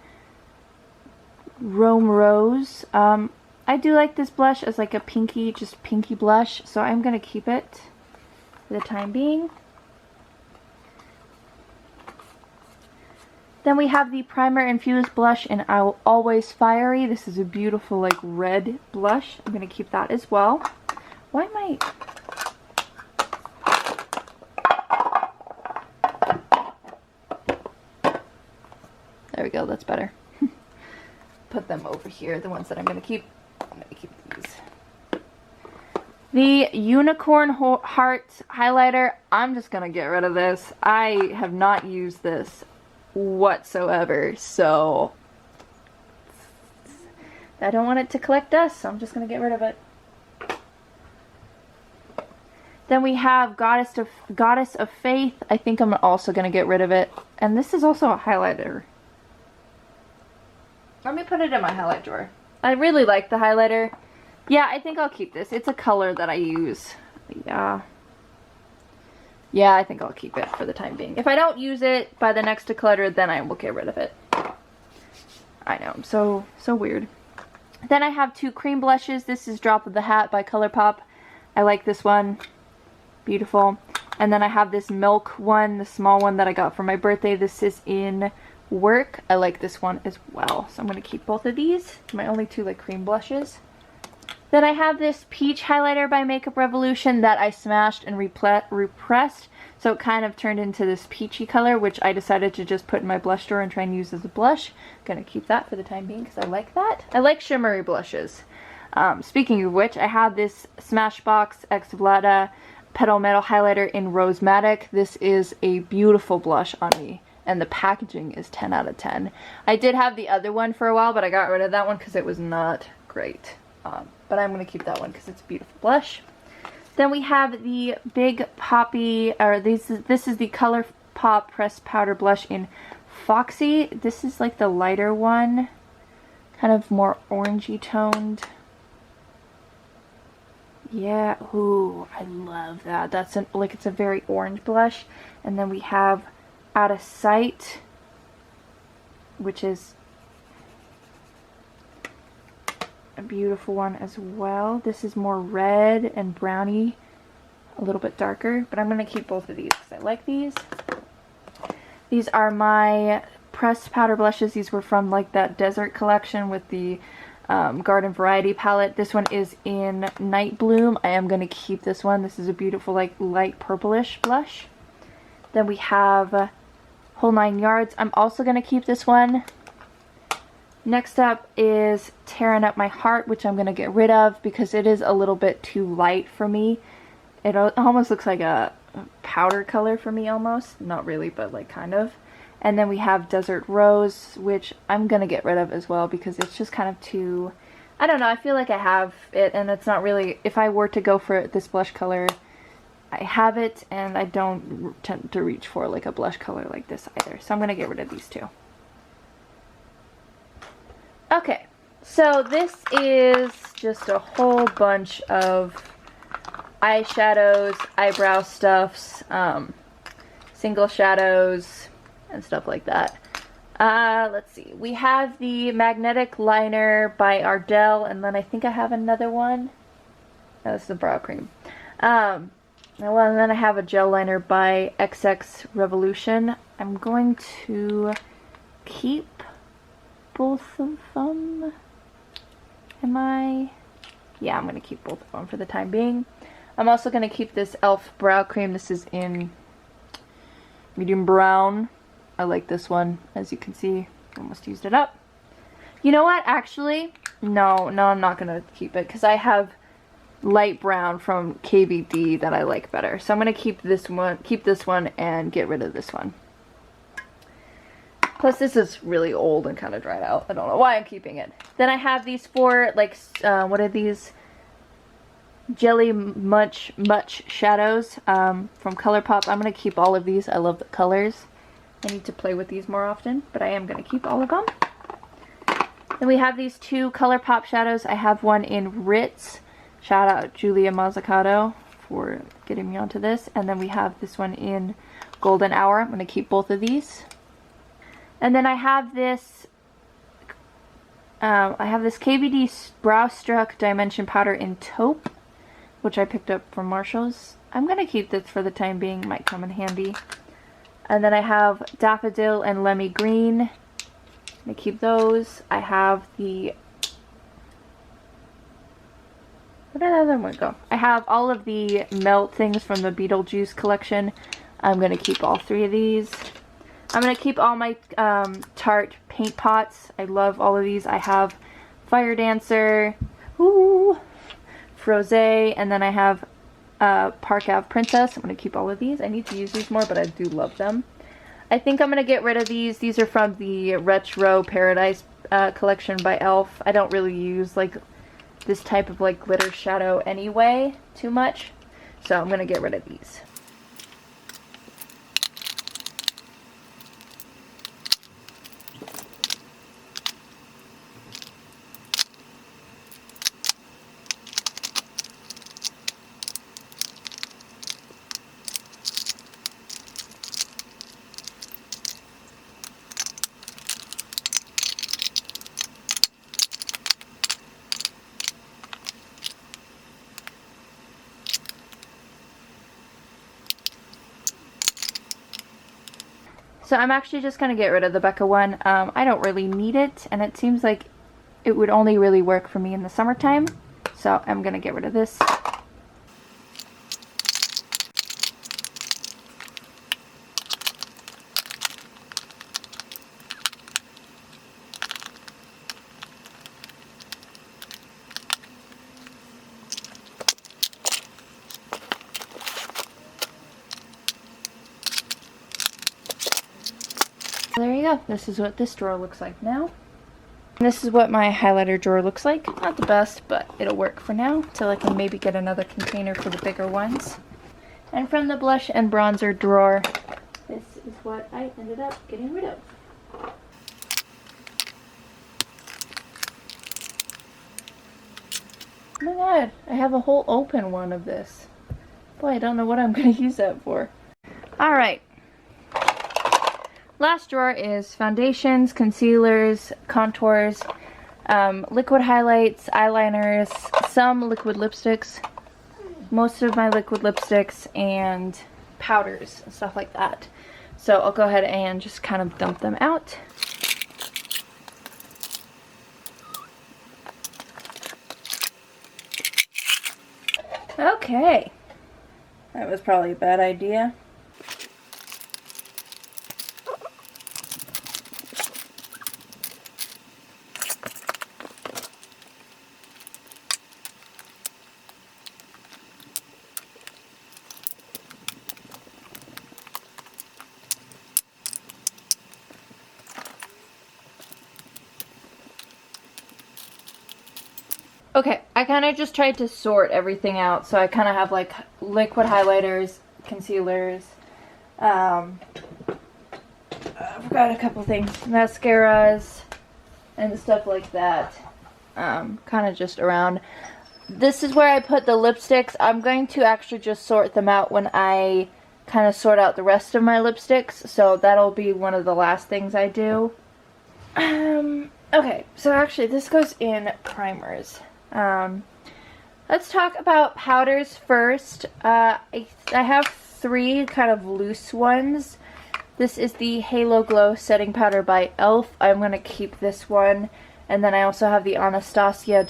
Rome Rose. I do like this blush as like a pinky, just pinky blush, so I'm going to keep it for the time being. Then we have the Primer Infused Blush in Always Fiery. This is a beautiful like red blush. I'm going to keep that as well. Why am I... There we go, that's better. Put them over here, the ones that I'm going to keep. I'm going to keep these. The Unicorn Heart Highlighter, I'm just going to get rid of this. I have not used this whatsoever, so I don't want it to collect dust, so I'm just going to get rid of it. Then we have Goddess of Faith. I think I'm also going to get rid of it. And this is also a highlighter. Let me put it in my highlight drawer. I really like the highlighter. Yeah, I think I'll keep this. It's a color that I use. Yeah, I think I'll keep it for the time being. If I don't use it by the next declutter, then I will get rid of it. I know, I'm so weird. Then I have 2 cream blushes. This is Drop of the Hat by Colourpop. I like this one. Beautiful. And then I have this Milk one, the small one that I got for my birthday. This is in Work. I like this one as well, so I'm going to keep both of these. My only 2 like cream blushes. Then I have this Peach highlighter by Makeup Revolution that I smashed and repressed, so it kind of turned into this peachy color, which I decided to just put in my blush drawer and try and use as a blush. I'm going to keep that for the time being because I like that. I like shimmery blushes. Speaking of which, I have this Smashbox X Vlada Petal Metal highlighter in Rose Matic. This is a beautiful blush on me, and the packaging is 10 out of 10. I did have the other one for a while, but I got rid of that one because it was not great. But I'm going to keep that one because it's a beautiful blush. Then we have the Big Poppy, or this is the Colourpop Pressed Powder Blush in Foxy. This is like the lighter one, kind of more orangey toned. Yeah, ooh, I love that. That's like, it's a very orange blush. And then we have Out of Sight, which is a beautiful one as well. This is more red and browny, a little bit darker, but I'm going to keep both of these because I like these. These are my pressed powder blushes. These were from like that desert collection with the Garden Variety palette. This one is in Night Bloom. I am going to keep this one. This is a beautiful like light purplish blush. Then we have Whole 9 Yards. I'm also going to keep this one. Next up is Tearing Up My Heart, which I'm going to get rid of because it is a little bit too light for me. It almost looks like a powder color for me almost. Not really, but like kind of. And then we have Desert Rose, which I'm going to get rid of as well because it's just kind of too, I don't know, I feel like I have it and it's not really, if I were to go for this blush color, I have it and I don't tend to reach for like a blush color like this either. So I'm going to get rid of these two. Okay, so this is just a whole bunch of eyeshadows, eyebrow stuffs, single shadows, and stuff like that. Let's see. We have the Magnetic Liner by Ardell, and then I think I have another one. Oh, this is the brow cream. Well, and then I have a gel liner by XX Revolution. I'm going to keep both of them. Am I? Yeah, I'm going to keep both of them for the time being. I'm also going to keep this e.l.f. brow cream. This is in medium brown. I like this one. As you can see, almost used it up. You know what? Actually, no, I'm not going to keep it because I have light brown from KVD that I like better. So I'm going to keep this one and get rid of this one. Plus, this is really old and kind of dried out. I don't know why I'm keeping it. Then I have these four, like, what are these? Jelly Much shadows from Colourpop. I'm going to keep all of these. I love the colors. I need to play with these more often, but I am going to keep all of them. Then we have these two Colourpop shadows. I have one in Ritz. Shout out Julia Mazzucato for getting me onto this. And then we have this one in Golden Hour. I'm going to keep both of these. And then I have this KVD Brow Struck Dimension Powder in Taupe, which I picked up from Marshall's. I'm going to keep this for the time being. Might come in handy. And then I have Daffodil and Lemmy Green. I'm going to keep those. I have the... Where did the other one go? I have all of the melt things from the Beetlejuice collection. I'm going to keep all three of these. I'm going to keep all my Tarte paint pots. I love all of these. I have Fire Dancer, Frosé, and then I have Park Ave Princess. I'm going to keep all of these. I need to use these more, but I do love them. I think I'm going to get rid of these. These are from the Retro Paradise collection by e.l.f. I don't really use like this type of like glitter shadow anyway too much. So I'm going to get rid of these. So I'm actually just going to get rid of the Becca one. I don't really need it, and it seems like it would only really work for me in the summertime. So I'm going to get rid of this. There you go. This is what this drawer looks like now. And this is what my highlighter drawer looks like. Not the best, but it'll work for now until I can maybe get another container for the bigger ones. And from the blush and bronzer drawer, this is what I ended up getting rid of. Oh my god, I have a whole open one of this. Boy, I don't know what I'm going to use that for. Alright. Last drawer is foundations, concealers, contours, liquid highlights, eyeliners, some liquid lipsticks, most of my liquid lipsticks, and powders and stuff like that. So I'll go ahead and just kind of dump them out. Okay. That was probably a bad idea. Okay, I kind of just tried to sort everything out, so I kind of have like liquid highlighters, concealers, I forgot a couple things, mascaras, and stuff like that, kind of just around. This is where I put the lipsticks. I'm going to actually just sort them out when I kind of sort out the rest of my lipsticks, so that'll be one of the last things I do. Okay, so actually this goes in primers. Let's talk about powders first. I have three kind of loose ones. This is the Halo Glow Setting Powder by e.l.f. I'm going to keep this one. And then I also have the Anastasia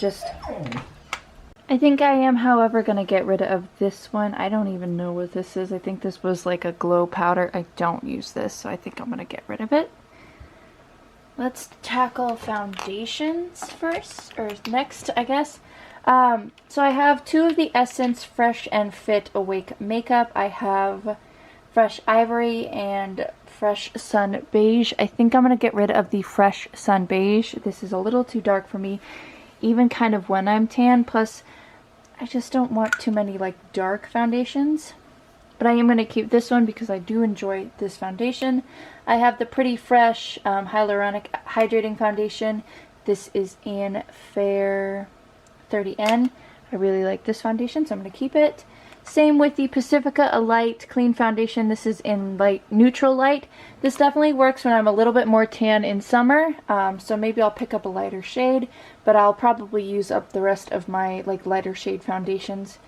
I think I am, however, going to get rid of this one. I don't even know what this is. I think this was like a glow powder. I don't use this, so I think I'm going to get rid of it. Let's tackle foundations first, or next, I guess. So I have two of the Essence Fresh and Fit Awake makeup. I have Fresh Ivory and Fresh Sun Beige. I think I'm going to get rid of the Fresh Sun Beige. This is a little too dark for me, even kind of when I'm tan. Plus, I just don't want too many like dark foundations. But I am going to keep this one because I do enjoy this foundation. I have the Pretty Fresh Hyaluronic Hydrating Foundation. This is in Fair 30N. I really like this foundation, so I'm going to keep it. Same with the Pacifica A Light Clean Foundation. This is in light neutral light. This definitely works when I'm a little bit more tan in summer. So maybe I'll pick up a lighter shade, but I'll probably use up the rest of my like lighter shade foundations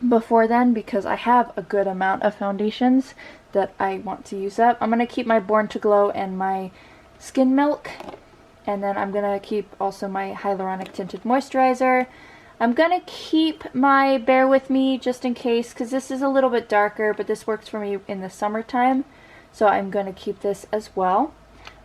before then, because I have a good amount of foundations that I want to use up. I'm going to keep my Born to Glow and my Skin Milk, and then I'm going to keep also my Hyaluronic Tinted Moisturizer. I'm going to keep my Bear With Me just in case, because this is a little bit darker, but this works for me in the summertime, so I'm going to keep this as well.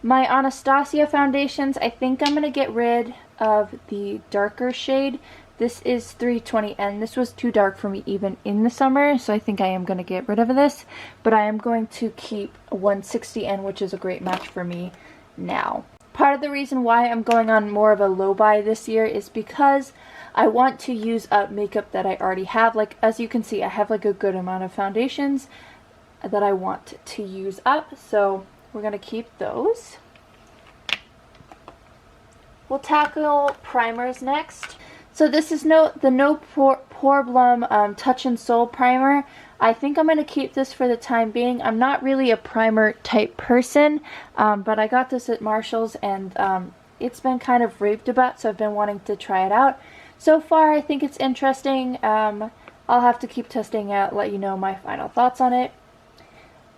My Anastasia foundations, I think I'm going to get rid of the darker shade. This is 320N. This was too dark for me even in the summer, so I think I am going to get rid of this. But I am going to keep 160N, which is a great match for me now. Part of the reason why I'm going on more of a low buy this year is because I want to use up makeup that I already have. Like, as you can see, I have like a good amount of foundations that I want to use up. So we're going to keep those. We'll tackle primers next. So this is the No Problem Touch and Soul Primer. I think I'm going to keep this for the time being. I'm not really a primer type person, but I got this at Marshall's, and it's been kind of raved about, so I've been wanting to try it out. So far, I think it's interesting. I'll have to keep testing out, let you know my final thoughts on it.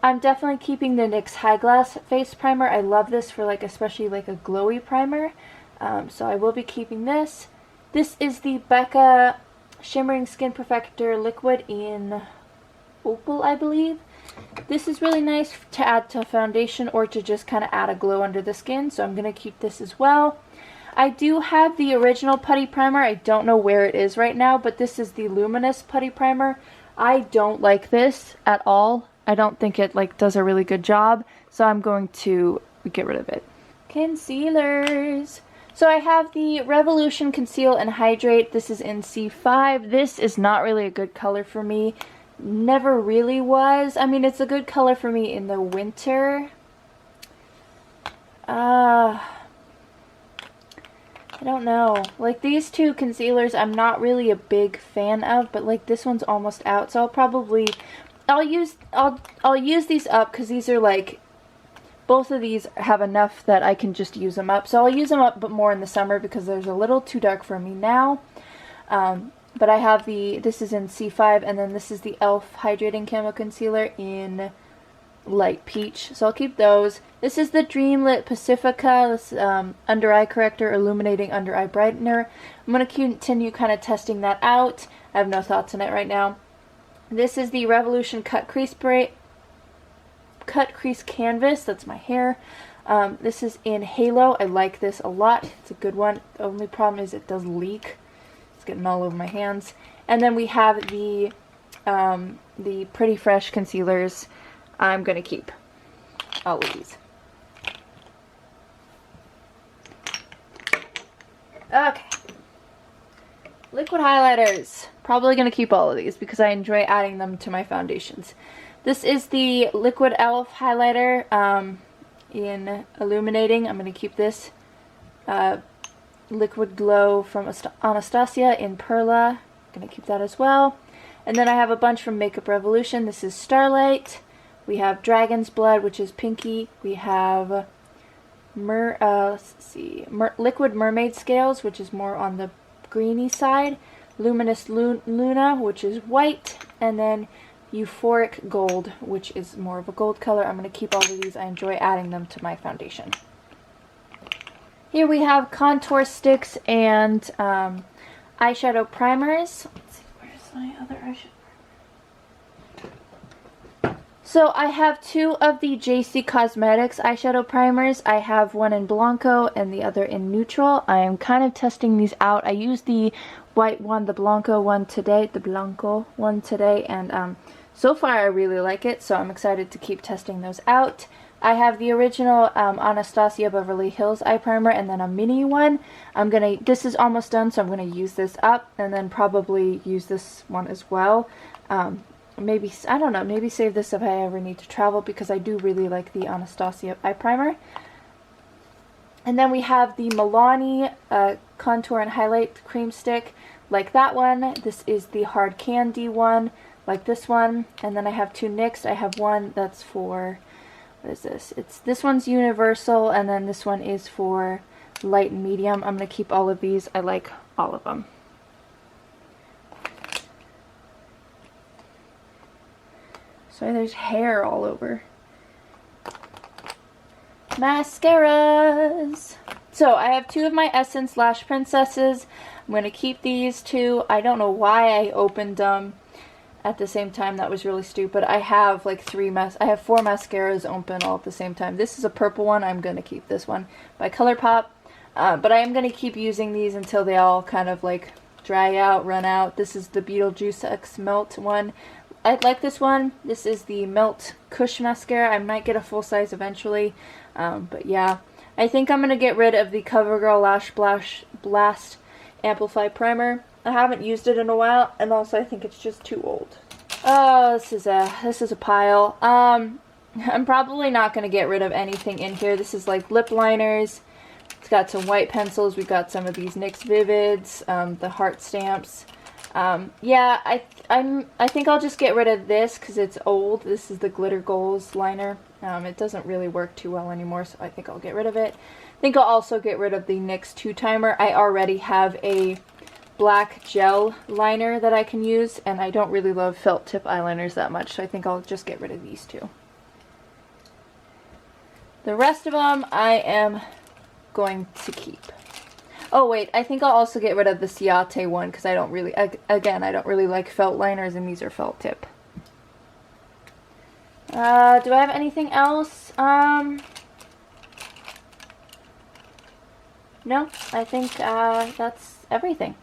I'm definitely keeping the NYX High Glass Face Primer. I love this for like especially like a glowy primer, so I will be keeping this. This is the Becca Shimmering Skin Perfector Liquid in Opal, I believe. This is really nice to add to foundation or to just kind of add a glow under the skin, so I'm going to keep this as well. I do have the original putty primer. I don't know where it is right now, but this is the Luminous Putty Primer. I don't like this at all. I don't think it like does a really good job, so I'm going to get rid of it. Concealers. So I have the Revolution Conceal and Hydrate. This is in C5. This is not really a good color for me. Never really was. I mean, it's a good color for me in the winter. I don't know. Like, these two concealers I'm not really a big fan of, but like this one's almost out, so I'll use these up because these are like, both of these have enough that I can just use them up. So I'll use them up, but more in the summer because there's a little too dark for me now. But I have this is in C5, and then this is the e.l.f. Hydrating Camo Concealer in light peach. So I'll keep those. This is the Dreamlit Pacifica. This under eye corrector, illuminating under eye brightener. I'm going to continue kind of testing that out. I have no thoughts on it right now. This is the Revolution Cut Crease Canvas. That's my hair. This is in Halo. I like this a lot. It's a good one. The only problem is it does leak. It's getting all over my hands. And then we have the Pretty Fresh concealers. I'm going to keep all of these. Okay. Liquid highlighters. Probably going to keep all of these because I enjoy adding them to my foundations. This is the Liquid e.l.f. highlighter in Illuminating. I'm going to keep this. Liquid Glow from Anastasia in Perla. I'm going to keep that as well. And then I have a bunch from Makeup Revolution. This is Starlight. We have Dragon's Blood, which is pinky. We have Liquid Mermaid Scales, which is more on the greeny side. Luminous Luna, which is white. And then Euphoric Gold, which is more of a gold color. I'm going to keep all of these. I enjoy adding them to my foundation. Here we have contour sticks and eyeshadow primers. Let's see, where's my other eyeshadow? So I have two of the JC Cosmetics eyeshadow primers. I have one in Blanco and the other in Neutral. I am kind of testing these out. I used the white one, the Blanco one today, and so far I really like it, so I'm excited to keep testing those out. I have the original Anastasia Beverly Hills eye primer and then a mini one. This is almost done, so I'm going to use this up and then probably use this one as well. Maybe, I don't know, maybe save this if I ever need to travel because I do really like the Anastasia eye primer. And then we have the Milani Contour and Highlight Cream Stick, like that one. This is the Hard Candy one, like this one. And then I have two NYX. I have one that's for, what is this? This one's universal, and then this one is for light and medium. I'm going to keep all of these. I like all of them. Sorry, there's hair all over. Mascaras. So I have two of my Essence Lash Princesses. I'm going to keep these two. I don't know why I opened them at the same time. That was really stupid. I have like I have four mascaras open all at the same time. This is a purple one. I'm going to keep this one by Colourpop. But I am going to keep using these until they all kind of like dry out, run out. This is the Beetlejuice X Melt one. I like this one. This is the Melt Kush Mascara. I might get a full size eventually. But yeah, I think I'm going to get rid of the CoverGirl Lash Blast Amplify Primer. I haven't used it in a while, and also I think it's just too old. Oh, this is a pile. I'm probably not going to get rid of anything in here. This is like lip liners. It's got some white pencils. We've got some of these NYX Vivids, the heart stamps. Yeah, I think I'll just get rid of this because it's old. This is the Glitter Goals liner. It doesn't really work too well anymore, so I think I'll get rid of it. I think I'll also get rid of the NYX 2-timer. I already have a black gel liner that I can use, and I don't really love felt tip eyeliners that much, so I think I'll just get rid of these two. The rest of them I am going to keep. Oh wait, I think I'll also get rid of the Ciate one because I don't really, again, I don't really like felt liners, and these are felt tip. Do I have anything else? No, I think that's everything.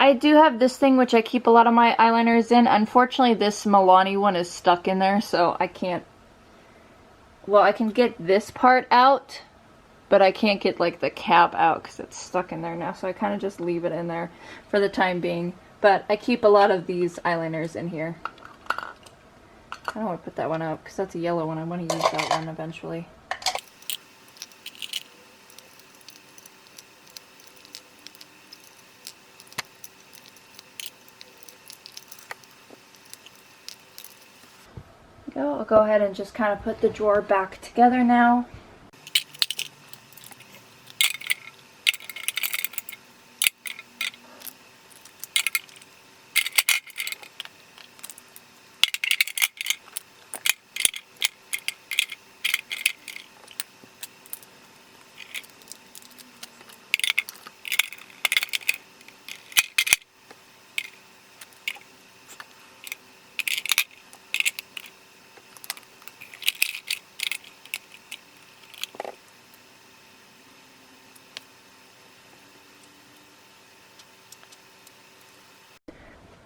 I do have this thing which I keep a lot of my eyeliners in. Unfortunately, this Milani one is stuck in there, so I can't... Well, I can get this part out, but I can't get like the cap out because it's stuck in there now, so I kind of just leave it in there for the time being. But I keep a lot of these eyeliners in here. I don't want to put that one out because that's a yellow one. I want to use that one eventually. I'll go ahead and just kind of put the drawer back together now.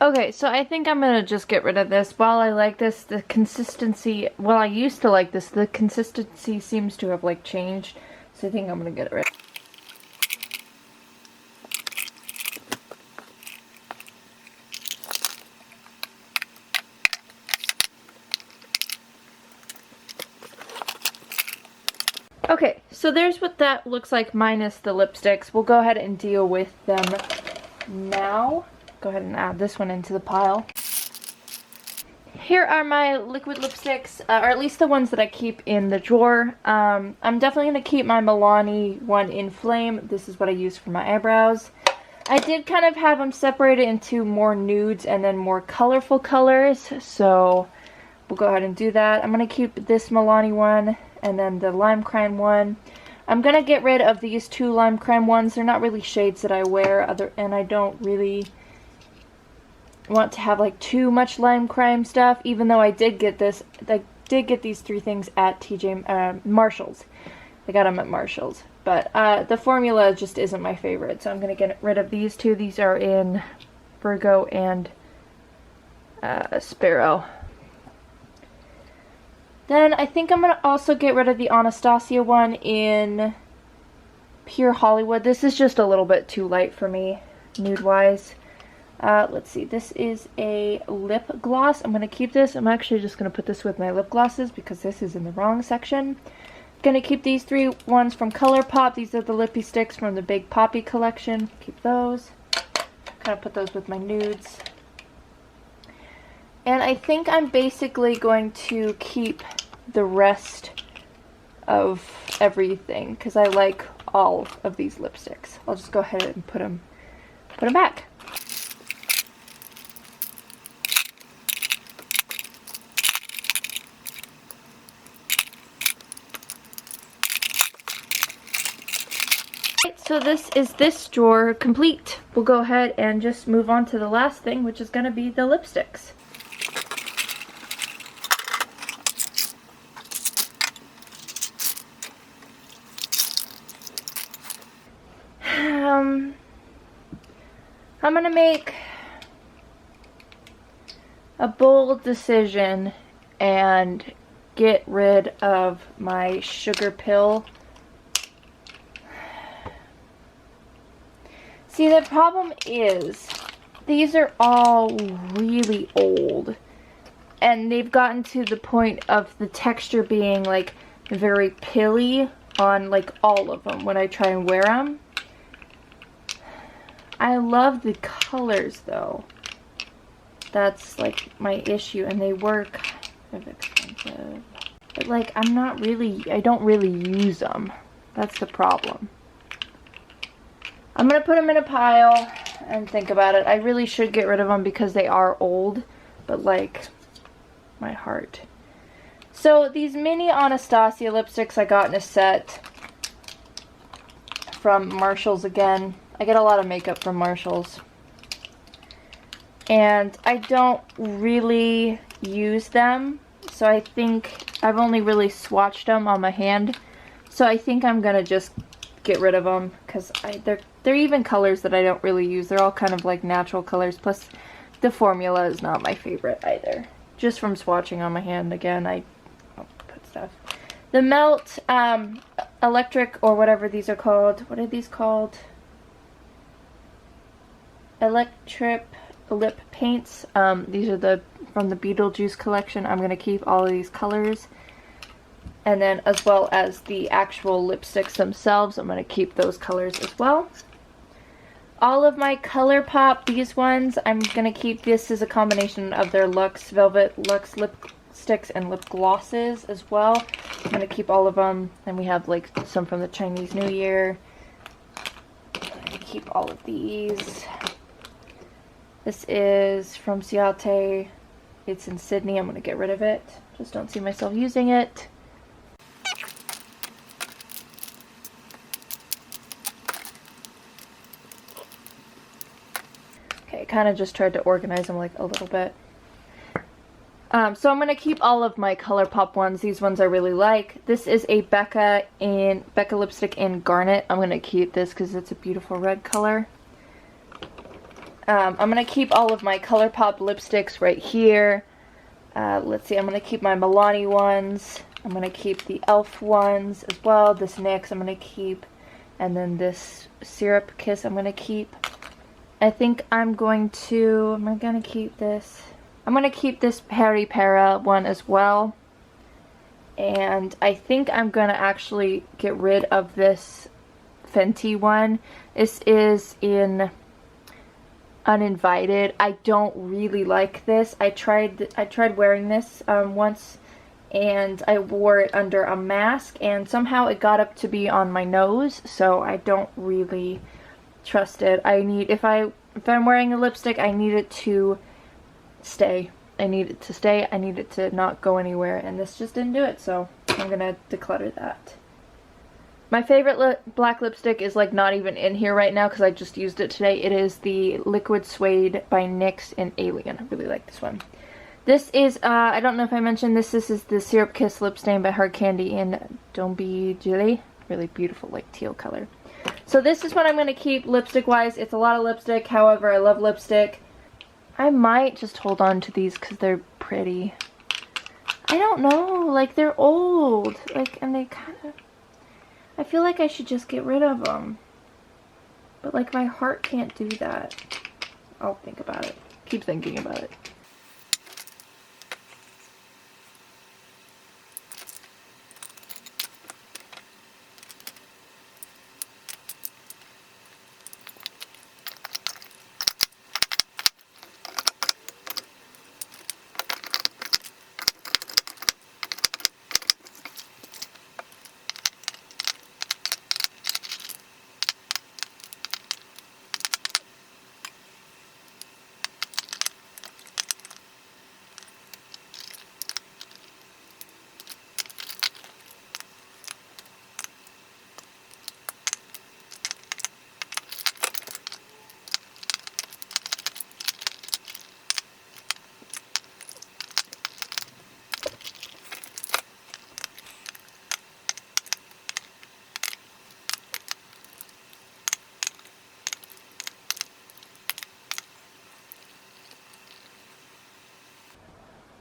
Okay, so I think I'm gonna just get rid of this. While I like this, the consistency, well, I used to like this, the consistency seems to have like changed, so I think I'm gonna get rid of it. Okay, so there's what that looks like minus the lipsticks. We'll go ahead and deal with them now. Go ahead and add this one into the pile. Here are my liquid lipsticks, or at least the ones that I keep in the drawer. I'm definitely going to keep my Milani one in Flame. This is what I use for my eyebrows. I did kind of have them separated into more nudes and then more colorful colors, so we'll go ahead and do that. I'm going to keep this Milani one and then the Lime Crime one. I'm going to get rid of these two Lime Crime ones. They're not really shades that I wear, and I don't really want to have like too much Lime Crime stuff, even though I did get this. I did get these three things at Marshall's. I got them at Marshall's, but the formula just isn't my favorite, so I'm gonna get rid of these two. These are in Virgo and Sparrow. Then I think I'm gonna also get rid of the Anastasia one in Pure Hollywood. This is just a little bit too light for me, nude wise. Let's see, this is a lip gloss. I'm going to keep this. I'm actually just going to put this with my lip glosses because this is in the wrong section. Going to keep these three ones from Colourpop. These are the lippy sticks from the Big Poppy collection. Keep those. Kind of put those with my nudes. And I think I'm basically going to keep the rest of everything because I like all of these lipsticks. I'll just go ahead and put them back. So this drawer complete. We'll go ahead and just move on to the last thing, which is going to be the lipsticks. I'm going to make a bold decision and get rid of my sugar pill. See, the problem is, these are all really old, and they've gotten to the point of the texture being, like, very pilly on, like, all of them when I try and wear them. I love the colors, though. That's, like, my issue, and they were kind of expensive. But, like, I don't really use them. That's the problem. I'm going to put them in a pile and think about it. I really should get rid of them because they are old, but like, my heart. So these mini Anastasia lipsticks I got in a set from Marshall's again. I get a lot of makeup from Marshall's. And I don't really use them, so I think I've only really swatched them on my hand. So I think I'm going to just get rid of them because They're even colors that I don't really use. They're all kind of like natural colors. Plus, the formula is not my favorite either. Just from swatching on my hand. Again, I'll put stuff. The Melt Electric, or whatever these are called. What are these called? Electric Lip Paints. These are from the Beetlejuice collection. I'm going to keep all of these colors. And then as well as the actual lipsticks themselves, I'm going to keep those colors as well. All of my Colourpop, these ones, I'm going to keep. This is a combination of their Luxe Velvet Luxe lipsticks and lip glosses as well. I'm going to keep all of them. And we have like some from the Chinese New Year. I'm going to keep all of these. This is from Ciate. It's in Sydney. I'm going to get rid of it. Just don't see myself using it. Okay, kind of just tried to organize them like a little bit. So I'm going to keep all of my Colourpop ones. These ones I really like. This is a Becca lipstick in Garnet. I'm going to keep this because it's a beautiful red color. I'm going to keep all of my Colourpop lipsticks right here. Let's see, I'm going to keep my Milani ones. I'm going to keep the e.l.f. ones as well. This NYX I'm going to keep. And then this Syrup Kiss I'm going to keep. I think I'm going to keep this. I'm going to keep this Peri Para one as well. And I think I'm going to actually get rid of this Fenty one. This is in Uninvited. I don't really like this. I tried wearing this once, and I wore it under a mask, and somehow it got up to be on my nose, so I don't really trust it. If I'm wearing a lipstick, I need it to stay. I need it to stay. I need it to not go anywhere, and this just didn't do it, so I'm gonna declutter that. My favorite black lipstick is like not even in here right now because I just used it today. It is the Liquid Suede by NYX in Alien. I really like this one. This is, I don't know if I mentioned this. This is the Syrup Kiss Lip Stain by Hard Candy in Don't Be Jilly. Really beautiful, like teal color. So this is what I'm going to keep lipstick wise. It's a lot of lipstick. However, I love lipstick. I might just hold on to these because they're pretty. I don't know. Like, they're old. Like, and they kind of... I feel like I should just get rid of them. But like my heart can't do that. I'll think about it. Keep thinking about it.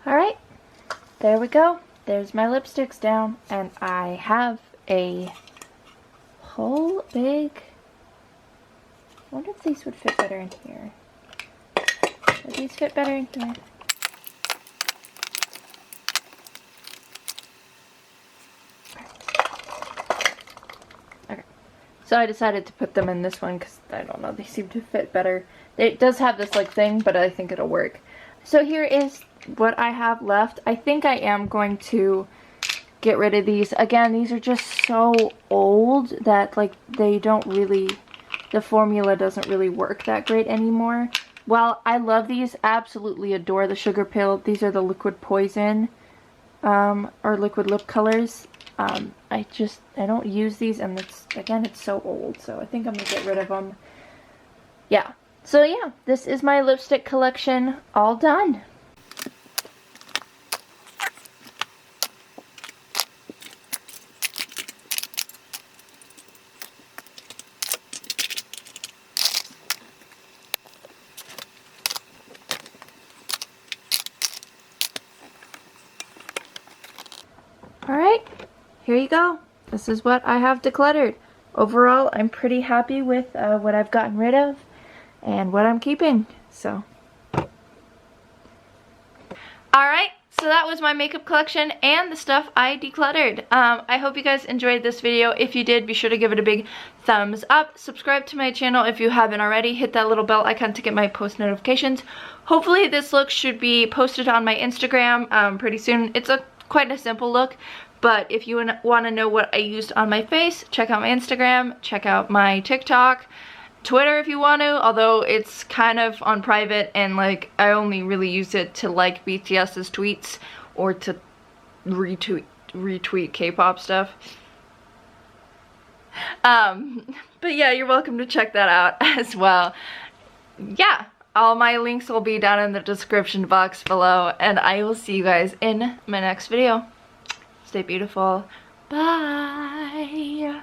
Alright, there we go. There's my lipsticks down, and I have a whole big... I wonder if these would fit better in here. Would these fit better in here? Okay, so I decided to put them in this one because, I don't know, they seem to fit better. It does have this like thing, but I think it'll work. So here is what I have left. I think I am going to get rid of these. Again, these are just so old that like they don't really, the formula doesn't really work that great anymore. Well, I love these, absolutely adore the Sugar Pill. These are the Liquid Poison or liquid lip colors. I don't use these, and it's so old, so I think I'm gonna get rid of them. Yeah, so yeah, this is my lipstick collection all done. here you go. This is what I have decluttered. Overall, I'm pretty happy with what I've gotten rid of and what I'm keeping. So, alright, so that was my makeup collection and the stuff I decluttered. I hope you guys enjoyed this video. If you did, be sure to give it a big thumbs up. Subscribe to my channel if you haven't already. Hit that little bell icon to get my post notifications. Hopefully this look should be posted on my Instagram pretty soon. It's quite a simple look, but if you want to know what I used on my face, check out my Instagram, check out my TikTok, Twitter if you want to, although it's kind of on private and like I only really use it to like BTS's tweets or to retweet K-pop stuff. But yeah, you're welcome to check that out as well. Yeah, all my links will be down in the description box below, and I will see you guys in my next video. Stay beautiful. Bye.